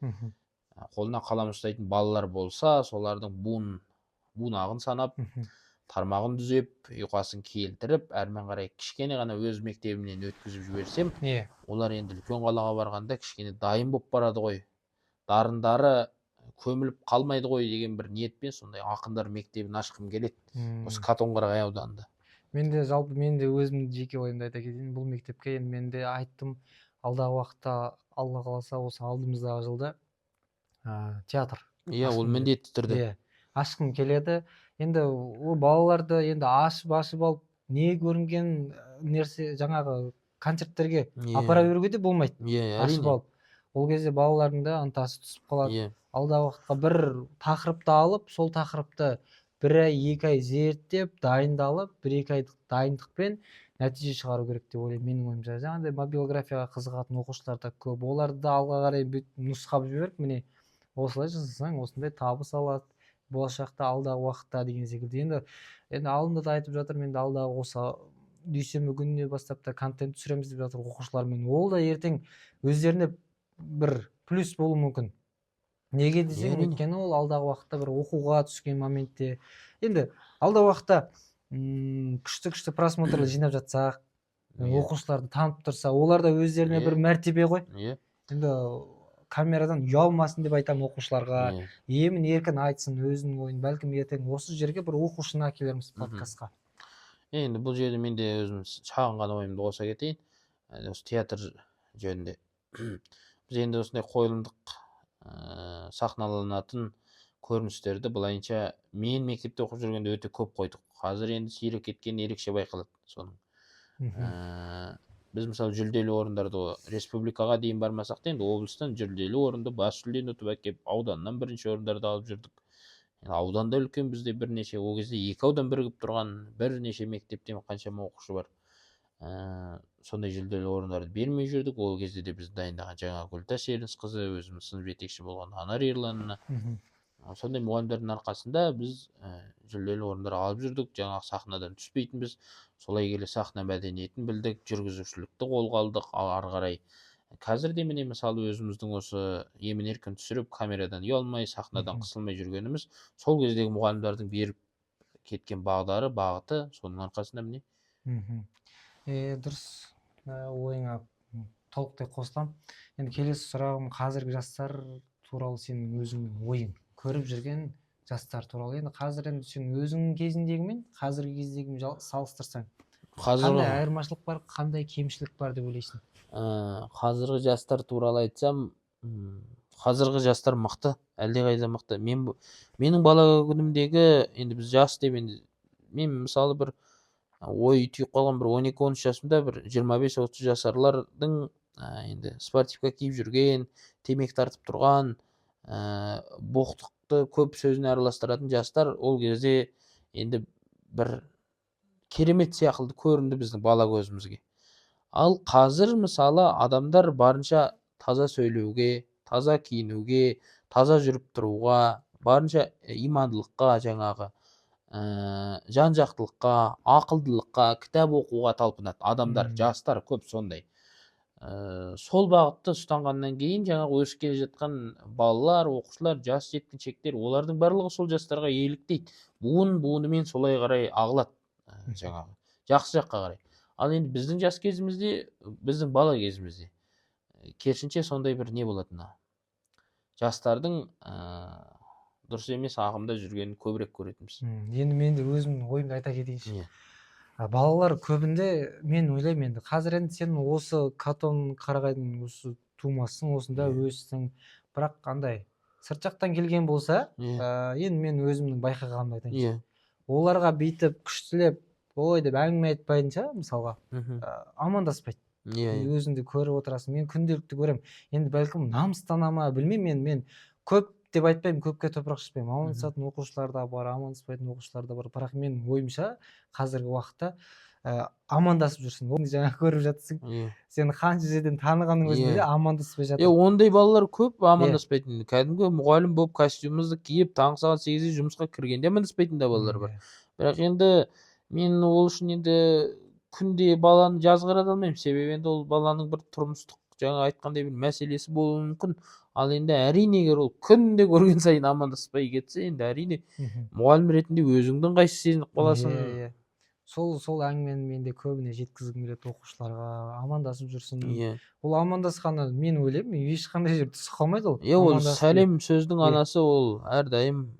қолына қалам ұстайтын балалар болса, солардың бунағын санап, тармағын түзеп, ұйқасын келтіріп, әрмен қарай кішкене ғана өз мектебімнен өткізіп жіберсем, олар енді үлкен қалаға барғанда кішкене дайын болып барады ғой, дарындары көміліп қалмайды ғой деген бір ниетпен сондай ақындар мектебін ашқым келеді осы Қатонқарағай ауданында. Мен де жалпы мен де өзімнің жеке ойымды айта кетейін. Бұл мектепке енді мен де айттым, алдағы уақытта Алла қаласа осы алдымыздағы жылда театр. Иә, ол міндетті түрде. Ашқым келеді. Енді ол балаларды енді ашып алып не көрінген нәрсе жаңағы концерттерге апара беруге де болмайды. Ашып алып. Ол кезде балалардың да ынтасы түсіп қалады. Алдағы уақытқа бір тақырыпты алып, сол тақырыпты 1 ай, 2 ай зерттеп, дайындалып, 1-2 айлық дайындықпен нәтиже шығару керек деп ойлаймын менің ойымша. Жаңағыдай мобилографияға қызығатын оқушылар да көп. Оларды да алға қарай нұсқап жіберіп, міне осылай жасасаң осындай табыс алады болашақта, алдағы уақытта деген секілді. Енді алдында да айтып жатыр, енді алдағы осы дүйсенбі күніне бастап та контент түсіреміз деп жатыр оқушылармен. Ол да ертең өздеріне бір плюс болуы мүмкін. Неге десең, өйткені ол алдағы уақытта бір оқуға түскен моментте, енді алдағы уақытта күшті просмотрлар жинап жатсақ, оқушыларды танып тұрса, олар да өздеріне бір мәртебе ғой. Енді камерадан ұялмасын деп айтамын оқушыларға, емін еркін айтсын өзінің ойын. Бәлкім ертең осы жерге бір оқушыны әкелерміз подкастқа. Енді бұл жерде мен де өзім шағын ғана ойымды қоса кетейін. Осы театр жөнінде. Біз енді осындай қойылымдық сахналанатын көріністерді былайынша мен мектепте оқып жүргенде өте көп қойдық. Қазір енді сиреп кеткен ерекше байқалады соның. Біз мысалы жүлделі орындарды республикаға дейін бармасақ та, енді облыстан жүлделі орынды бас жүлдені ұтып әкеп, ауданнан бірінші орындарды алып жүрдік. Ауданда үлкен бізде бірнеше, ол кезде 2 аудан бірігіп тұрған бірнеше мектептен қаншама оқушы бар. Сондай жүлделі орындарды бермей жүрдік. Ол кезде де біз дайындаған жаңа Гүлтас Ерінісқызы, өзіміз сынып жетекші болған Анар Ерланына, сондай мұғалімдердің арқасында біз жүлделі орындар алып жүрдік. Жаңағы сахнадан түспейтінбіз. Солай келе сахна мәдениетін білдік, жүргізушілікті қолға алдық. Ары қарай қазір де міне мысалы өзіміздің осы емін еркін түсіріп, камерадан ұялмай, сахнадан қысылмай жүргеніміз сол кездегі мұғалімдердің беріп кеткен бағыты, соның арқасында міне. Дұрыс, ойыңа толықтай қосыламын. Енді келесі сұрағым қазіргі жастар туралы сенің өзіңнің ойың, көріп жүрген жастар туралы. Енді қазір енді сен өзіңнің кезіндегі мен қазіргі кездегі салыстырсаң, қандай айырмашылық бар, қандай кемшілік бар деп ойлайсың? Қазіргі жастар туралы айтсам, қазіргі жастар мықты, әлдеқайда мықты. Менің бала күнімдегі, енді біз жас деп, мен мысалы бір ой түйіп қалған бір 12-13 жасымда бір 25-30 жасарлардың енді спортивка киіп жүрген, темекі тартып тұрған, боқтықты көп сөзіне араластыратын жастар ол кезде енді бір керемет сияқты көрінді біздің бала көзімізге. Ал қазір мысалы адамдар барынша таза сөйлеуге, таза киінуге, таза жүріп тұруға, барынша имандылыққа, жаңағы жан-жақтылыққа, ақылдылыққа, кітап оқуға талпынады. Адамдар, жастар көп сондай. сол бағытты ұстанғаннан кейін жаңағы өсіп келе жатқан балалар, оқушылар, жас жеткіншектер, олардың барлығы сол жастарға еліктейді. Буынымен солай қарай ағылады, жаңағы жақсы жаққа қарай. Ал енді біздің жас кезімізде, біздің бала кезімізде керісінше сондай бір не болатын, жастардың дұрыс емес ағымда жүргенін көбірек көретінбіз. Енді мен де өзімнің ойымды айта кетейінші. Иә. Балалар көбінде мен ойлаймын, енді қазір енді сен осы Катон Қарағайдың осы тумасың, осында өстің, бірақ андай сырт жақтан келген болса, енді мен өзімнің байқағанымды айтайыншы. Оларға бүйтіп күштілеп ой деп әңгіме айтпайынша, мысалға амандаспайды. Өзіңді көріп отырасың, мен күнделікті көремін. Енді бәлкім намыстана ма білмеймін, мен көп деп айтпаймын, көпке топырақ шашпаймын. Амандасатын оқушылар да бар, амандаспайтын оқушылар да бар. Бірақ менің ойымша қазіргі уақытта амандасып жүрсің. Оны жаңа көріп жатсың. Сен қанша жерден танығанның өзінде де амандаспай жатыр. Ондай балалар көп амандаспайтын. Кәдімгі мұғалім болып костюмымызды киіп, таңғы сағат 8-де жұмысқа кіргенде амандаспайтын да балалар бар. Бірақ енді мен ол үшін енді күнде баланы жазғыра алмаймын. Себебі енді ол баланың бір тұрмыстық, жаңа айтқандай бір мәселесі болуы мүмкін. Ал енді әрине егер ол күнде көрген сайын амандаспай кетсе, енді әрине мұғалім ретінде өзіңді ыңғайсыз сезініп қаласың. Сол әңгімені мен де көбіне жеткізгім келеді оқушыларға, амандасып жүрсін. Ол амандасқаны мен ойлаймын, ешқандай жерде түсіп қалмайды ол. Ол сәлем сөздің анасы, ол әрдайым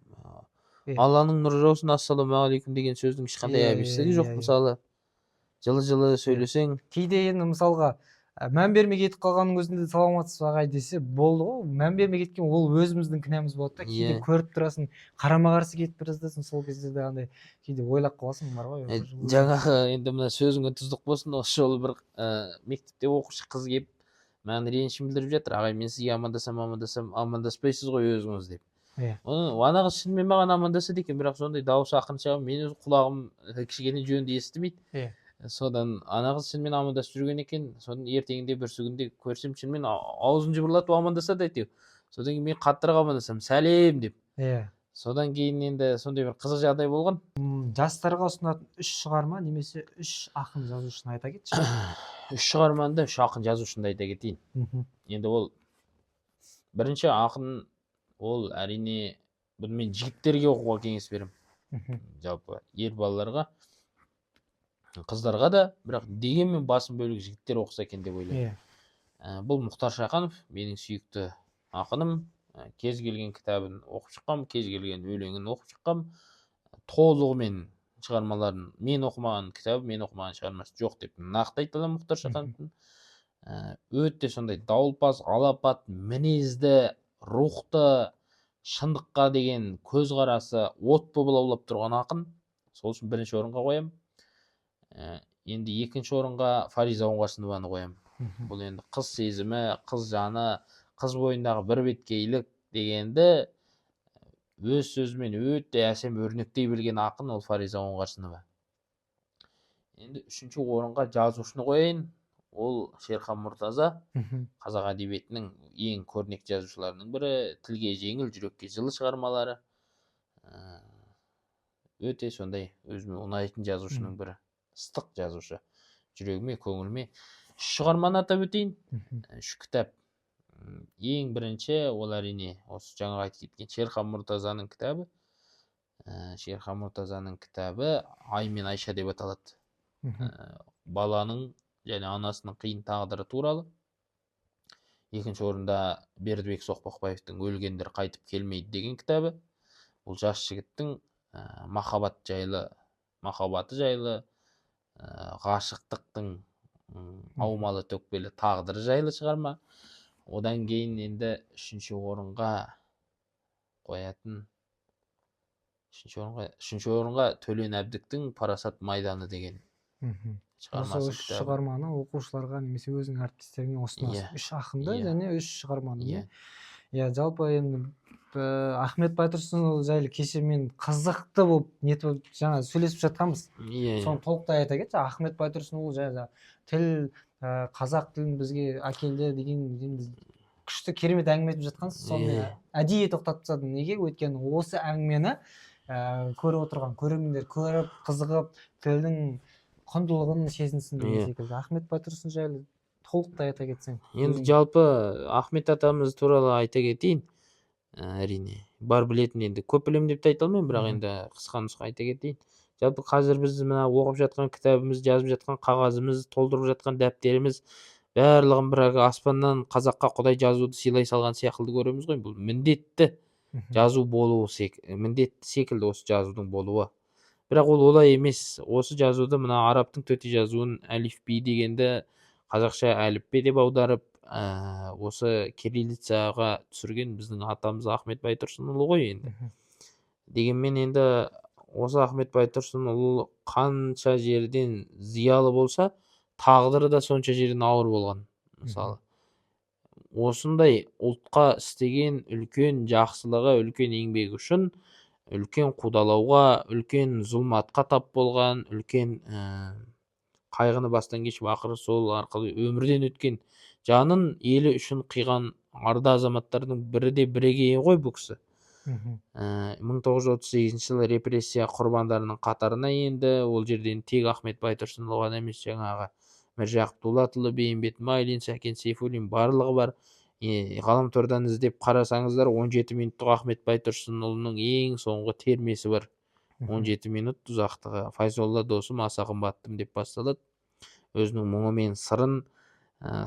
Алланың нұры жаусын, ассалаумағалейкум деген сөздің ешқандай әбестігі жоқ. Мысалы жылы сөйлесең, кейде енді мысалға мән бермей кетіп қалғанның өзінде саламатсыз ағай десе болды ғой. Мән бермей кеткен ол өзіміздің кінәміз болады да. Кейде көріп тұрасың, қарама қарсы кетіп бара жатасың, сол кезде де андай кейде ойлап қаласың, бар ғой. Жаңағы енді мына сөзіңе тұздық болсын, осы жолы бір мектепте оқушы қыз келіп маған ренішін білдіріп жатыр. Ағай, мен сізге амандаспайсыз ғой өзіңіз деп. Ана қыз шынымен маған амандасады екен, бірақ сондай дауысы ақырын шығып, мен өз құлағым кішкене жөнді естімейді. Содан ана қыз шынымен амандасып жүрген екен. Содан ертеңінде бүрсігінде көрсем, шынымен аузын жыбырлатып амандасады әйтеуір. Содан кейін мен қаттырақ амандасам, сәлем деп. Содан кейін енді сондай бір қызық жағдай болған. Жастарға ұсынатын 3 шығарма немесе 3 ақын жазушыны айта кетші. 3 шығарманы да 3 ақын жазушыны айта кетейін. Енді ол бірінші ақын, ол әрине мен жігіттерге оқуға кеңес беремін. Жалпы ер балаларға, қыздарға да, бірақ дегенмен басым бөлігі жігіттер оқыса екен деп ойлаймын. Бұл Мұхтар Шаханов, менің сүйікті ақыным. Кез келген кітабын оқып шыққам, кез келген өлеңін оқып шыққам. Толығымен шығармаларын, мен оқымаған кітабы, мен оқымаған шығармасы жоқ деп нақты айта аламын Мұхтар Шахановтың. Өте сондай дауылпаз, алапат, мінезді, рухты, шындыққа деген көзқарасы от болып лаулап тұрған ақын. Сол үшін бірінші орынға қоямын. Енді екінші орынға Фариза Оңғарсынованы қоямын. Бұл енді қыз сезімі, қыз жаны, қыз бойындағы бірбеткейлік дегенді өз сөзімен өте әсем өрнектей білген ақын ол Фариза Оңғарсынова. Енді үшінші орынға жазушыны қояйын. Ол Шерхан Мұртаза, қазақ әдебиетінің ең көрнекті жазушыларының бірі. Тілге жеңіл, жүрекке жылы шығармалары. Өте сондай өзіме ұнайтын жазушының бірі. Ыстық жазушы, жүрегіме, көңіліме. 3 шығарманы атап өтейін. 3 кітап. Ең бірінші ол әрине осы жаңа айтып кеткен Шерхан Мұртазаның кітабы. Шерхан Мұртазаның кітабы Ай мен Айша деп аталады. Баланың және анасының қиын тағдыры туралы. Екінші орында Бердібек Соқпақбаевтың Өлгендер қайтып келмейді деген кітабы. Бұл жас жігіттің махаббаты жайлы, ғашықтықтың аумалы төкпелі тағдыры жайлы шығарма. Одан кейін енді үшінші орынға Төлен Әбдіктің Парасат майданы деген шығармасы. Осы 3 шығарманы оқушыларға немесе өзінің әріптестеріне ұсынасың. 3 ақынды және 3 шығарманы. Жалпы енді Ахмет Байтұрсынұлы жайлы кеше мен қызықты болып жаңа сөйлесіп жатқанбыз. Соны толықтай айта кетші. Ахмет Байтұрсынұлы жайлы тіл, қазақ тілін бізге әкелді деген күшті керемет әңгіме айтып жатқансыз. Соны әдейі тоқтатып тастадым. Неге? Өйткені осы әңгімені көріп отырған көрермендер көріп, қызығып, тілдің құндылығын сезінсін деген секілді. Ахмет Байтұрсын жайлы толықтай айта кетсең. Енді жалпы Ахмет атамыз туралы айта кетейін. Әрине бар білетін, енді көп білемін деп те айта алмаймын, бірақ енді қысқа нұсқа айта кетейін. Жалпы қазір біз мына оқып жатқан кітабымыз, жазып жатқан қағазымыз, толтырып жатқан дәптеріміз барлығын бір аспаннан қазаққа Құдай жазуды сыйлай салған сияқты көреміз ғой. Бұл міндетті жазу болуы міндетті секілді осы жазудың болуы. Бірақ ол олай емес. Осы жазуды мына арабтың төте жазуын әлифби дегенді қазақша әліппе деп аударып, осы кириллицаға түсірген біздің атамыз Ахмет Байтұрсынұлы ғой енді. Дегенмен енді осы Ахмет Байтұрсынұлы қанша жерден зиялы болса, тағдыры да сонша жерден ауыр болған. Мысалы, осындай ұлтқа істеген үлкен жақсылығы, үлкен еңбегі үшін үлкен қудалауға, үлкен зұлматқа тап болған, үлкен қайғыны бастан кешіп, ақыры сол арқылы өмірден өткен, жанын елі үшін қиған арда азаматтардың бірі де бірегейі ғой бұл кісі. 1938 жылы репрессия құрбандарының қатарына енді. Ол жерден тек Ахмет Байтұрсынұлы ғана емес, жаңағы Міржақып Дулатұлы, Бейімбет Майлин, Сәкен Сейфуллин барлығы бар. Ғаламтордан іздеп қарасаңыздар, 17 минуттық Ахмет Байтұрсынұлының ең соңғы термесі бар. 17 минут ұзақтығы. Файзолла досым, аса қымбаттым деп басталады. Өзінің мұңы мен сырын,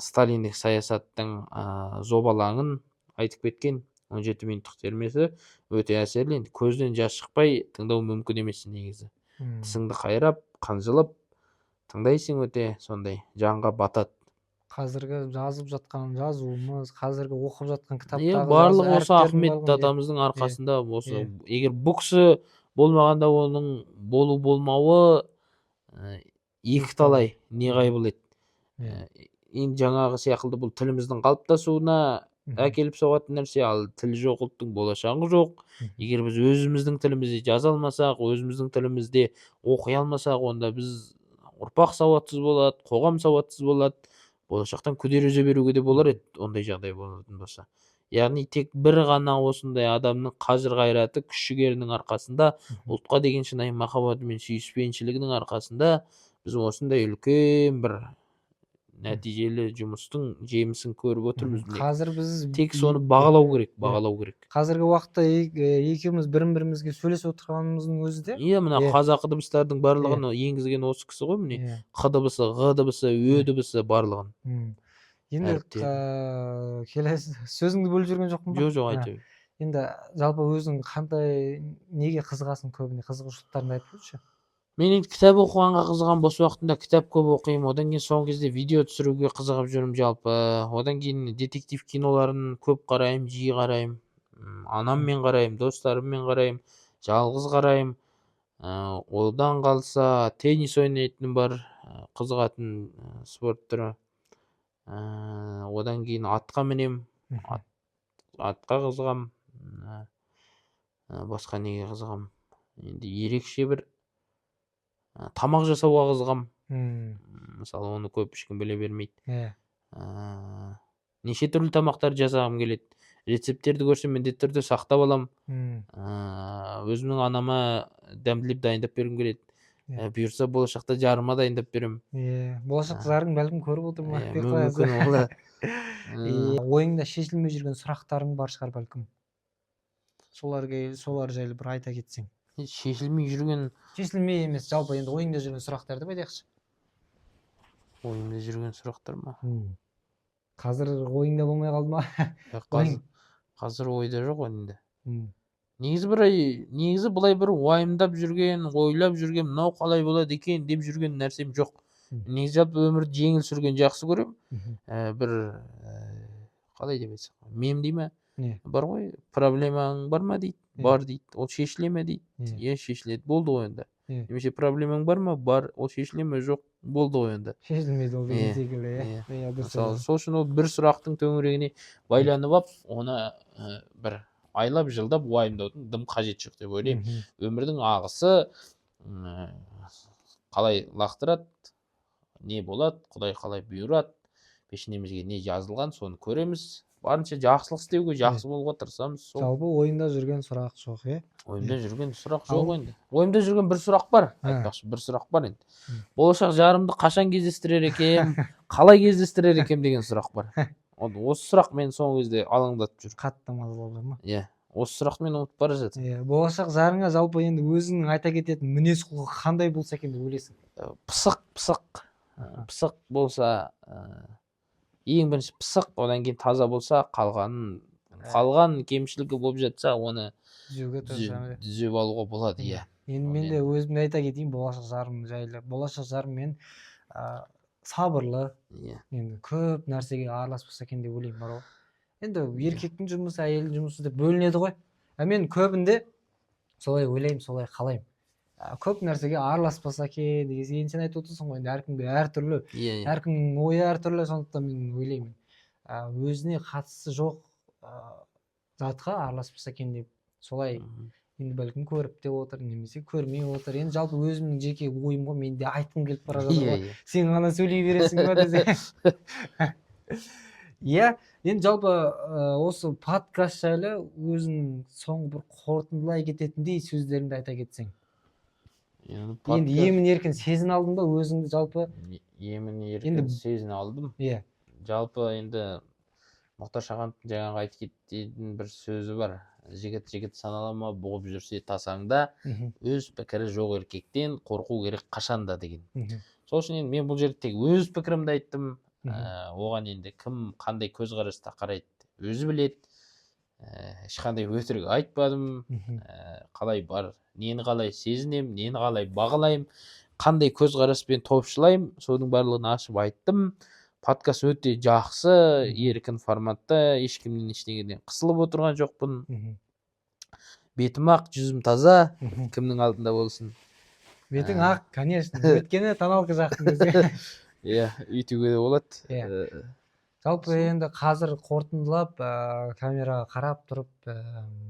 сталиндік саясаттың зобалаңын айтып кеткен 17 минуттық термесі өте әсерлі. Енді көзден жас шықпай тыңдау мүмкін емес негізі. Тісіңді қайрап, қынжылып тыңдайсың, өте сондай жанға батады. Қазіргі жазып жатқан жазуымыз, қазіргі оқып жатқан кітаптағы барлығы осы Ахмет атамыздың арқасында. Осы егер бұл кісі болмағанда оның болу болмауы екі талай неғайбыл еді. Енді жаңағы сияқты бұл тіліміздің қалыптасуына әкеліп соғатын нәрсе. Ал тіл жоқ ұлттың болашағы жоқ. Егер біз өзіміздің тілімізде жаза алмасақ, өзіміздің тілімізде оқи алмасақ, онда біз ұрпақ сауатсыз болады, қоғам сауатсыз болады. Болашақтан күдер үзе беруге де болар еді, ондай жағдай болатын болса. Яғни тек бір ғана осындай адамның қажыр қайраты, күш жігерінің арқасында, ұлтқа деген шынайы махаббаты мен сүйіспеншілігінің арқасында біз осындай үлкен бір нәтижелі жұмыстың жемісін көріп отырмыз. Қазір біз тек соны бағалау керек. Қазіргі уақытта екеуміз бірімізге сөйлесіп отырғанымыздың өзі де. Мына қазақы дыбыстардың барлығын енгізген осы кісі ғой, міне. Қ дыбысы, Ғ дыбысы, Ө дыбысы барлығын. Енді келесі сөзіңді бөліп жүрген жоқпын ба? Жоқ, айта бер. Енді жалпы өзің қандай, неге қызығасың, көбіне қызығушылықтарыңды айтып өтші. Мен енді кітап оқығанға қызығам, бос уақытымда кітап көп оқимын. Одан кейін соңғы кезде видео түсіруге қызығып жүрмін жалпы. Одан кейін детектив киноларын көп қараймын, жиі қараймын. Анаммен қараймын, достарыммен қараймын, жалғыз қараймын. Одан қалса теннис ойнайтыным бар, қызығатын спорт түрі. Одан кейін атқа мінем, атқа қызығам. Басқа неге қызығам? Енді ерекше бір тамақ жасауға қызығам. Мысалы, оны көп ешкім біле бермейді. Неше түрлі тамақтар жасағым келеді. Рецепттерді көрсем міндетті түрде сақтап алам. Өзімнің анама дәмділеп дайындап бергім келеді. Бұйырса болашақта жарыма дайындап берем. Болашақта жарың бәлкім көріп отыр ма? Мүмкін ол. Ойыңда шешілмей жүрген сұрақтарың бар шығар бәлкім. Солар жайлы бір айта кетсең. Шешілмей емес, жалпы енді ойыңда жүрген сұрақтарды айтайықшы. Ойымда жүрген сұрақтар ма? Қазір ойыңда болмай қалды ма? Қазір ойда жоқ енді. Негізі бұлай бір уайымдап жүрген, ойлап жүрген, мынау қалай болады екен деп жүрген нәрсем жоқ. Негізі жалпы өмірді жеңіл сүрген жақсы көрем. Бір қалай деп айтсақ, мем дей ма? Бар ғой, проблемаң бар ма дейді. Бар дейді. Ол шешіле ме дейді. Шешіледі. Болды ғой енді. Немесе проблемаң бар ма? Бар. Ол шешіле ме? Жоқ. Болды ғой енді. Шешілмейді ол деген секілді. Мысалы, сол үшін ол бір сұрақтың төңірегіне байланып алып, оны бір айлап жылдап уайымдаудың дым қажет жоқ деп ойлаймын. Өмірдің ағысы қалай лақтырады, не болады, Құдай қалай бұйырады, пешенемізге не жазылған соны көреміз, барынша жақсылық істеуге, жақсы болуға тырысамыз. Сол жалпы ойында жүрген сұрақ жоқ, ойымда жүрген сұрақ Ал- жоқ енді. Ойымда жүрген бір сұрақ бар, айтпақшы, бір сұрақ бар енді. Болашақ жарымды қашан кездестірер екем, қалай кездестірер екем деген сұрақ бар. Осы сұрақ мені соңғы кезде алаңдатып жүр. қатты мазалап ма? Иә, осы сұрақты мен ұмытып бара жатырмын. Болашақ жарыңа жалпы енді өзіңнің айта кететін мінез құлқы қандай болса екен деп ойлайсың? Пысық болса, ең бірінші пысық, одан кейін таза болса, қалған кемшілігі болып жатса, оны түзеп алуға болады. Иә. Енді мен де өзімді айта кетейін болашақ жарым жайлы. Болашақ жарым мен сабырлы, енді көп нәрсеге араласпаса екен деп ойлаймын, бар ғой. Енді еркектің жұмысы, әйелдің жұмысы деп бөлінеді ғой. Мен көбінде солай ойлаймын, солай қалаймын. Көп нәрсеге араласпаса екен деген. Сен айтып отырсың ғой, енді әркімге әртүрлі, әркімнің ойы әртүрлі, сондықтан мен ойлаймын. Өзіне қатысы жоқ затқа араласпаса екен деп. Солай енді бәлкім көріп те отыр, немесе көрмей отыр. Енді жалпы өзімнің жеке ойым ғой, мен де айтқым келіп бара жатыр ғой. Сен ғана сөйлей бересің ба десе. Иә, енді жалпы осы подкаст жайлы өзің соңғы бір қорытындылай кететіндей сөздеріңді айта кетсең. Енді емін еркін сезін алдың ба өзіңді жалпы? Емін еркін сезін алдым. Иә. Жалпы енді Мұхтар Шахановтың жаңағы айтып кететін бір сөзі бар. Жігіт саналама, бұғып жүрсе тасаңда, өз пікірі жоқ еркектен қорқу керек қашанда деген. Сол үшін енді мен бұл жерде тек өз пікірімді айттым. Оған енді кім қандай көзқараста қарайды өзі біледі. Ешқандай өтірік айтпадым. Қалай бар, нені қалай сезінем, нені қалай бағалайым, қандай көзқараспен топшылайым, соның барлығын ашып айттым. Подкаст өте жақсы, еркін форматта, ешкімнен ештеңеден қысылып отырған жоқпын. Бетім ақ, жүзім таза, кімнің алдында болсын. Бетің ақ, конечно, өйткені тоналка жақтың өзі. Иә, үйтуге де болады. Жалпы енді қазір қорытындылап, камераға қарап тұрып,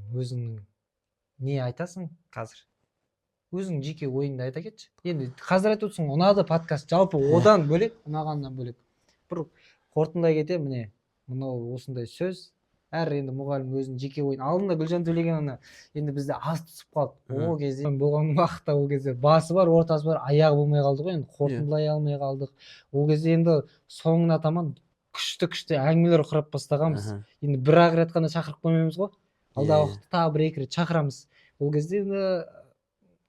өзіңнің не айтасың қазір? Өзің жеке ойыңды айта кетші. Енді қазір айтып отырсың, ұнады подкаст, жалпы одан бөлек, ұнағаннан бөлек. Бір қорытындылай кете, міне, мынау осындай сөз. Әр енді мұғалім өзінің жеке ойын. Алдында Гүлжан Төлеген енді бізде аз түсіп қалды. Ол кезде болған уақытта ол кезде басы бар, ортасы бар, аяғы болмай қалды ғой, енді қорытындылай алмай қалдық. Ол кезде енді соңына таман күшті әңгімелер құрап бастағанбыз. Енді бір-ақ рет қана шақырып қоймаймыз ғой. Алдағы уақытта тағы бір-екі рет шақырамыз. Ол кезде енді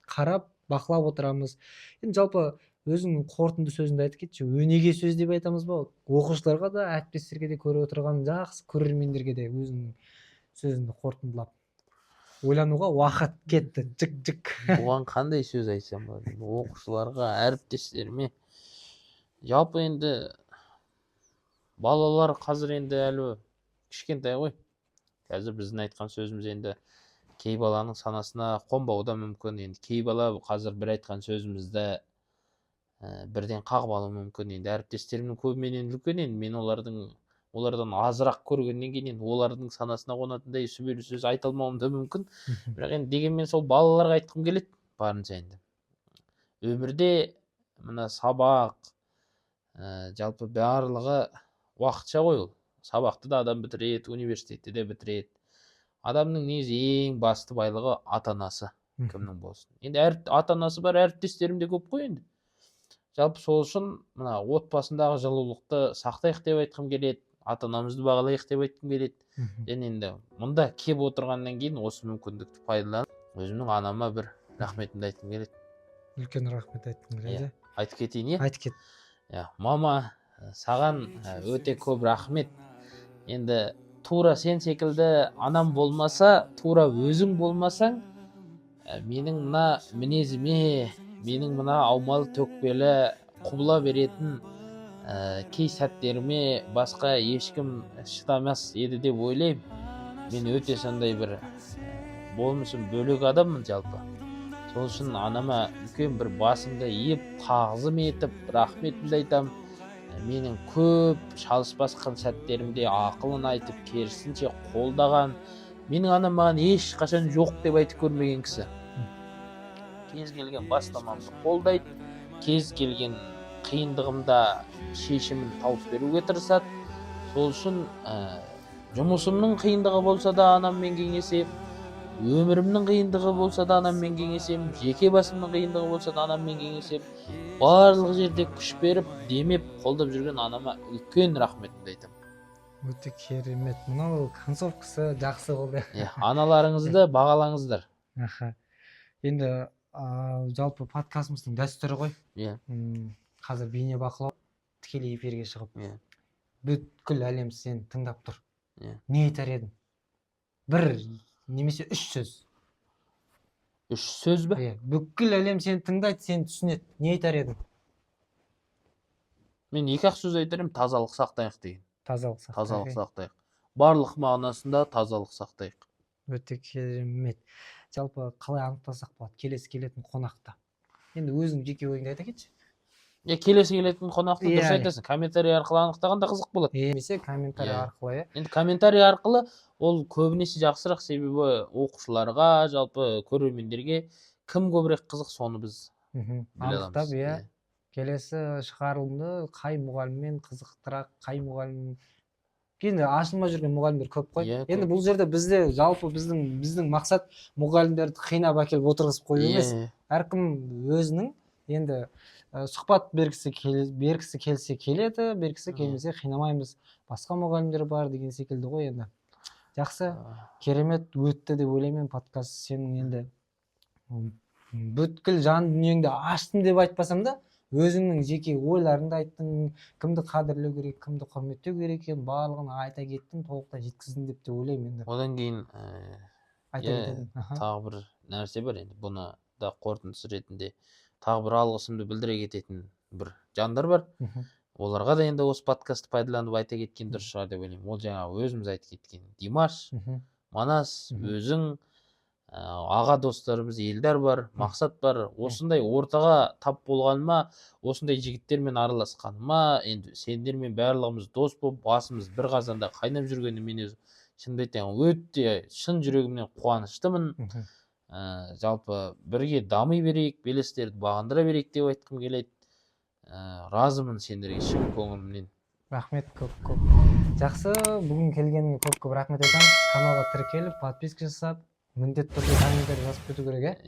қарап, бақылап отырамыз. Енді жалпы өзіңнің қорытынды сөзіңді айтып кетші. Өнеге сөз деп айтамыз ба? Оқушыларға да, әріптестерге де, көріп отырған жақсы көрермендерге де өзіңнің сөзіңді қорытындылап. Ойлануға уақыт кетті. Жік. Оған қандай сөз айтсам болады? Оқушыларға, әріптестеріме. Жалпы енді балалар қазір енді әлі кішкентай ғой. Қазір біздің айтқан сөзіміз енді кей баланың санасына қонбауы да мүмкін. Енді кей бала қазір бір айтқан сөзімізді бірден қағып алуы мүмкін. Енді әріптестерімнің көбі менен үлкен, енді мен олардан азырақ көргеннен кейін енді олардың санасына қонатындай сүбелі сөз айта алмауым да мүмкін. Бірақ енді дегенмен сол балаларға айтқым келеді барынша енді. Өмірде мына сабақ жалпы барлығы уақытша ғой ол. Сабақты да адам бітіреді, университетті де бітіреді. Адамның негізі ең басты байлығы ата-анасы кімнің болсын. Енді ата-анасы бар әріптестерім де көп қой енді. Жалпы сол үшін мына отбасындағы жылулықты сақтайық деп айтқым келеді, ата-анамызды бағалайық деп айтқым келеді. Және енді мұнда кеп отырғаннан кейін осы мүмкіндікті пайдаланып, өзімнің анама бір рахметімді айтқым келеді. Үлкен рахмет айтқым келеді. Айтып кетейін, иә? Айтып кет. Мама, саған өте көп рахмет. Енді тура сен секілді анам болмаса, тура өзің болмасаң, менің мына мінезіме, менің мына аумалы төкпелі құбыла беретін кей сәттеріме басқа ешкім шыдамас еді деп ойлаймын. Мен өте сондай бір болмысым бөлек адаммын жалпы. Сол үшін анама үлкен бір басымды иіп, тағзым етіп, рахметімді айтамын. Менің көп шалыспасқан сәттерімде ақылын айтып, керісінше қолдаған. Менің анам маған ешқашан жоқ деп айтып көрмеген кісі. Кез келген бастамамды қолдайды, кез келген қиындығымда шешімін тауып беруге тырысады. Сол үшін жұмысымның қиындығы болса да анаммен кеңесем, өмірімнің қиындығы болса да анаммен кеңесем, жеке басымның қиындығы болса да анаммен кеңесем, барлық жерде күш беріп, демеп, қолдап жүрген анама үлкен рахметімді айтамын. Өте керемет. Мынау концовкасы жақсы болды. Аналарыңызды бағалаңыздар. Аха. Енді жалпы подкастымыздың дәстүрі ғой. Қазір бейне бақылау, тікелей эфирге шығып, бүткіл әлем сені тыңдап тұр. Не айтар едің? Бір немесе 3 сөз. 3 сөз бе? Бүткіл әлем сені тыңдайды, сені түсінеді. Не айтар едің? Мен 2-ақ сөз айтарым, тазалық сақтайық деген. Тазалық сақтайық. Барлық мағынасында тазалық сақтайық. Өте керемет. Жалпы қалай анықтасақ болады? Келесі келетін қонақта. Енді өзің жеке ойыңды айта кетші. Келесі келетін қонақты дұрыс айтасың. Комментарий арқылы анықтағанда қызық болады. Немесе комментарий арқылы. Енді комментарий арқылы ол көбінесе жақсырақ, себебі оқушыларға, жалпы көрермендерге кім көбірек қызық, соны біз анықтап, келесі шығарылымды қай мұғаліммен қызықтырақ, қай мұғалім. Енді ашылмай жүрген мұғалімдер көп қой. Енді бұл жерде бізде жалпы біздің мақсат мұғалімдерді қинап әкеліп отырғызып қою емес. Әркім өзінің енді сұхбат бергісі келсе келеді, бергісі келмесе қинамаймыз. Басқа мұғалімдер бар деген секілді ғой енді. Жақсы, керемет өтті деп ойлаймын подкаст. Сенің енді бүткіл жан дүниеңді аштым деп айтпасам да, өзіңнің жеке ойларыңды айттың, кімді қадірлеу керек, кімді құрметтеу керек екенін барлығын айта кеттің, толықтай жеткіздің деп те ойлаймын енді. Одан кейін айта кететін. Тағы бір нәрсе бар енді, бұны да қорытындысы ретінде тағы бір алғысымды білдіре кететін бір жандар бар. Оларға да енді осы подкастты пайдаланып айта кеткен дұрыс шығар деп ойлаймын. Ол жаңағы өзіміз айтып кеткен Димаш, Манас, өзің, аға достарымыз Елдар бар, Мақсат бар. Осындай ортаға тап болғаныма, осындай жігіттермен араласқаныма, енді сендермен барлығымыз дос болып, басымыз бір қазанда қайнап жүргеніне мен өзім шынымды айтайын, өте шын жүрегімнен қуаныштымын. Жалпы бірге дами берейік, белестерді бағындыра берейік деп айтқым келеді. Разымын сендерге шын көңілімнен. Рахмет көп. Жақсы, бүгін келгеніңе көп рахмет айтамын. Каналға тіркеліп, подписка жасап, міндетті түрде комментарий жазып кету керек,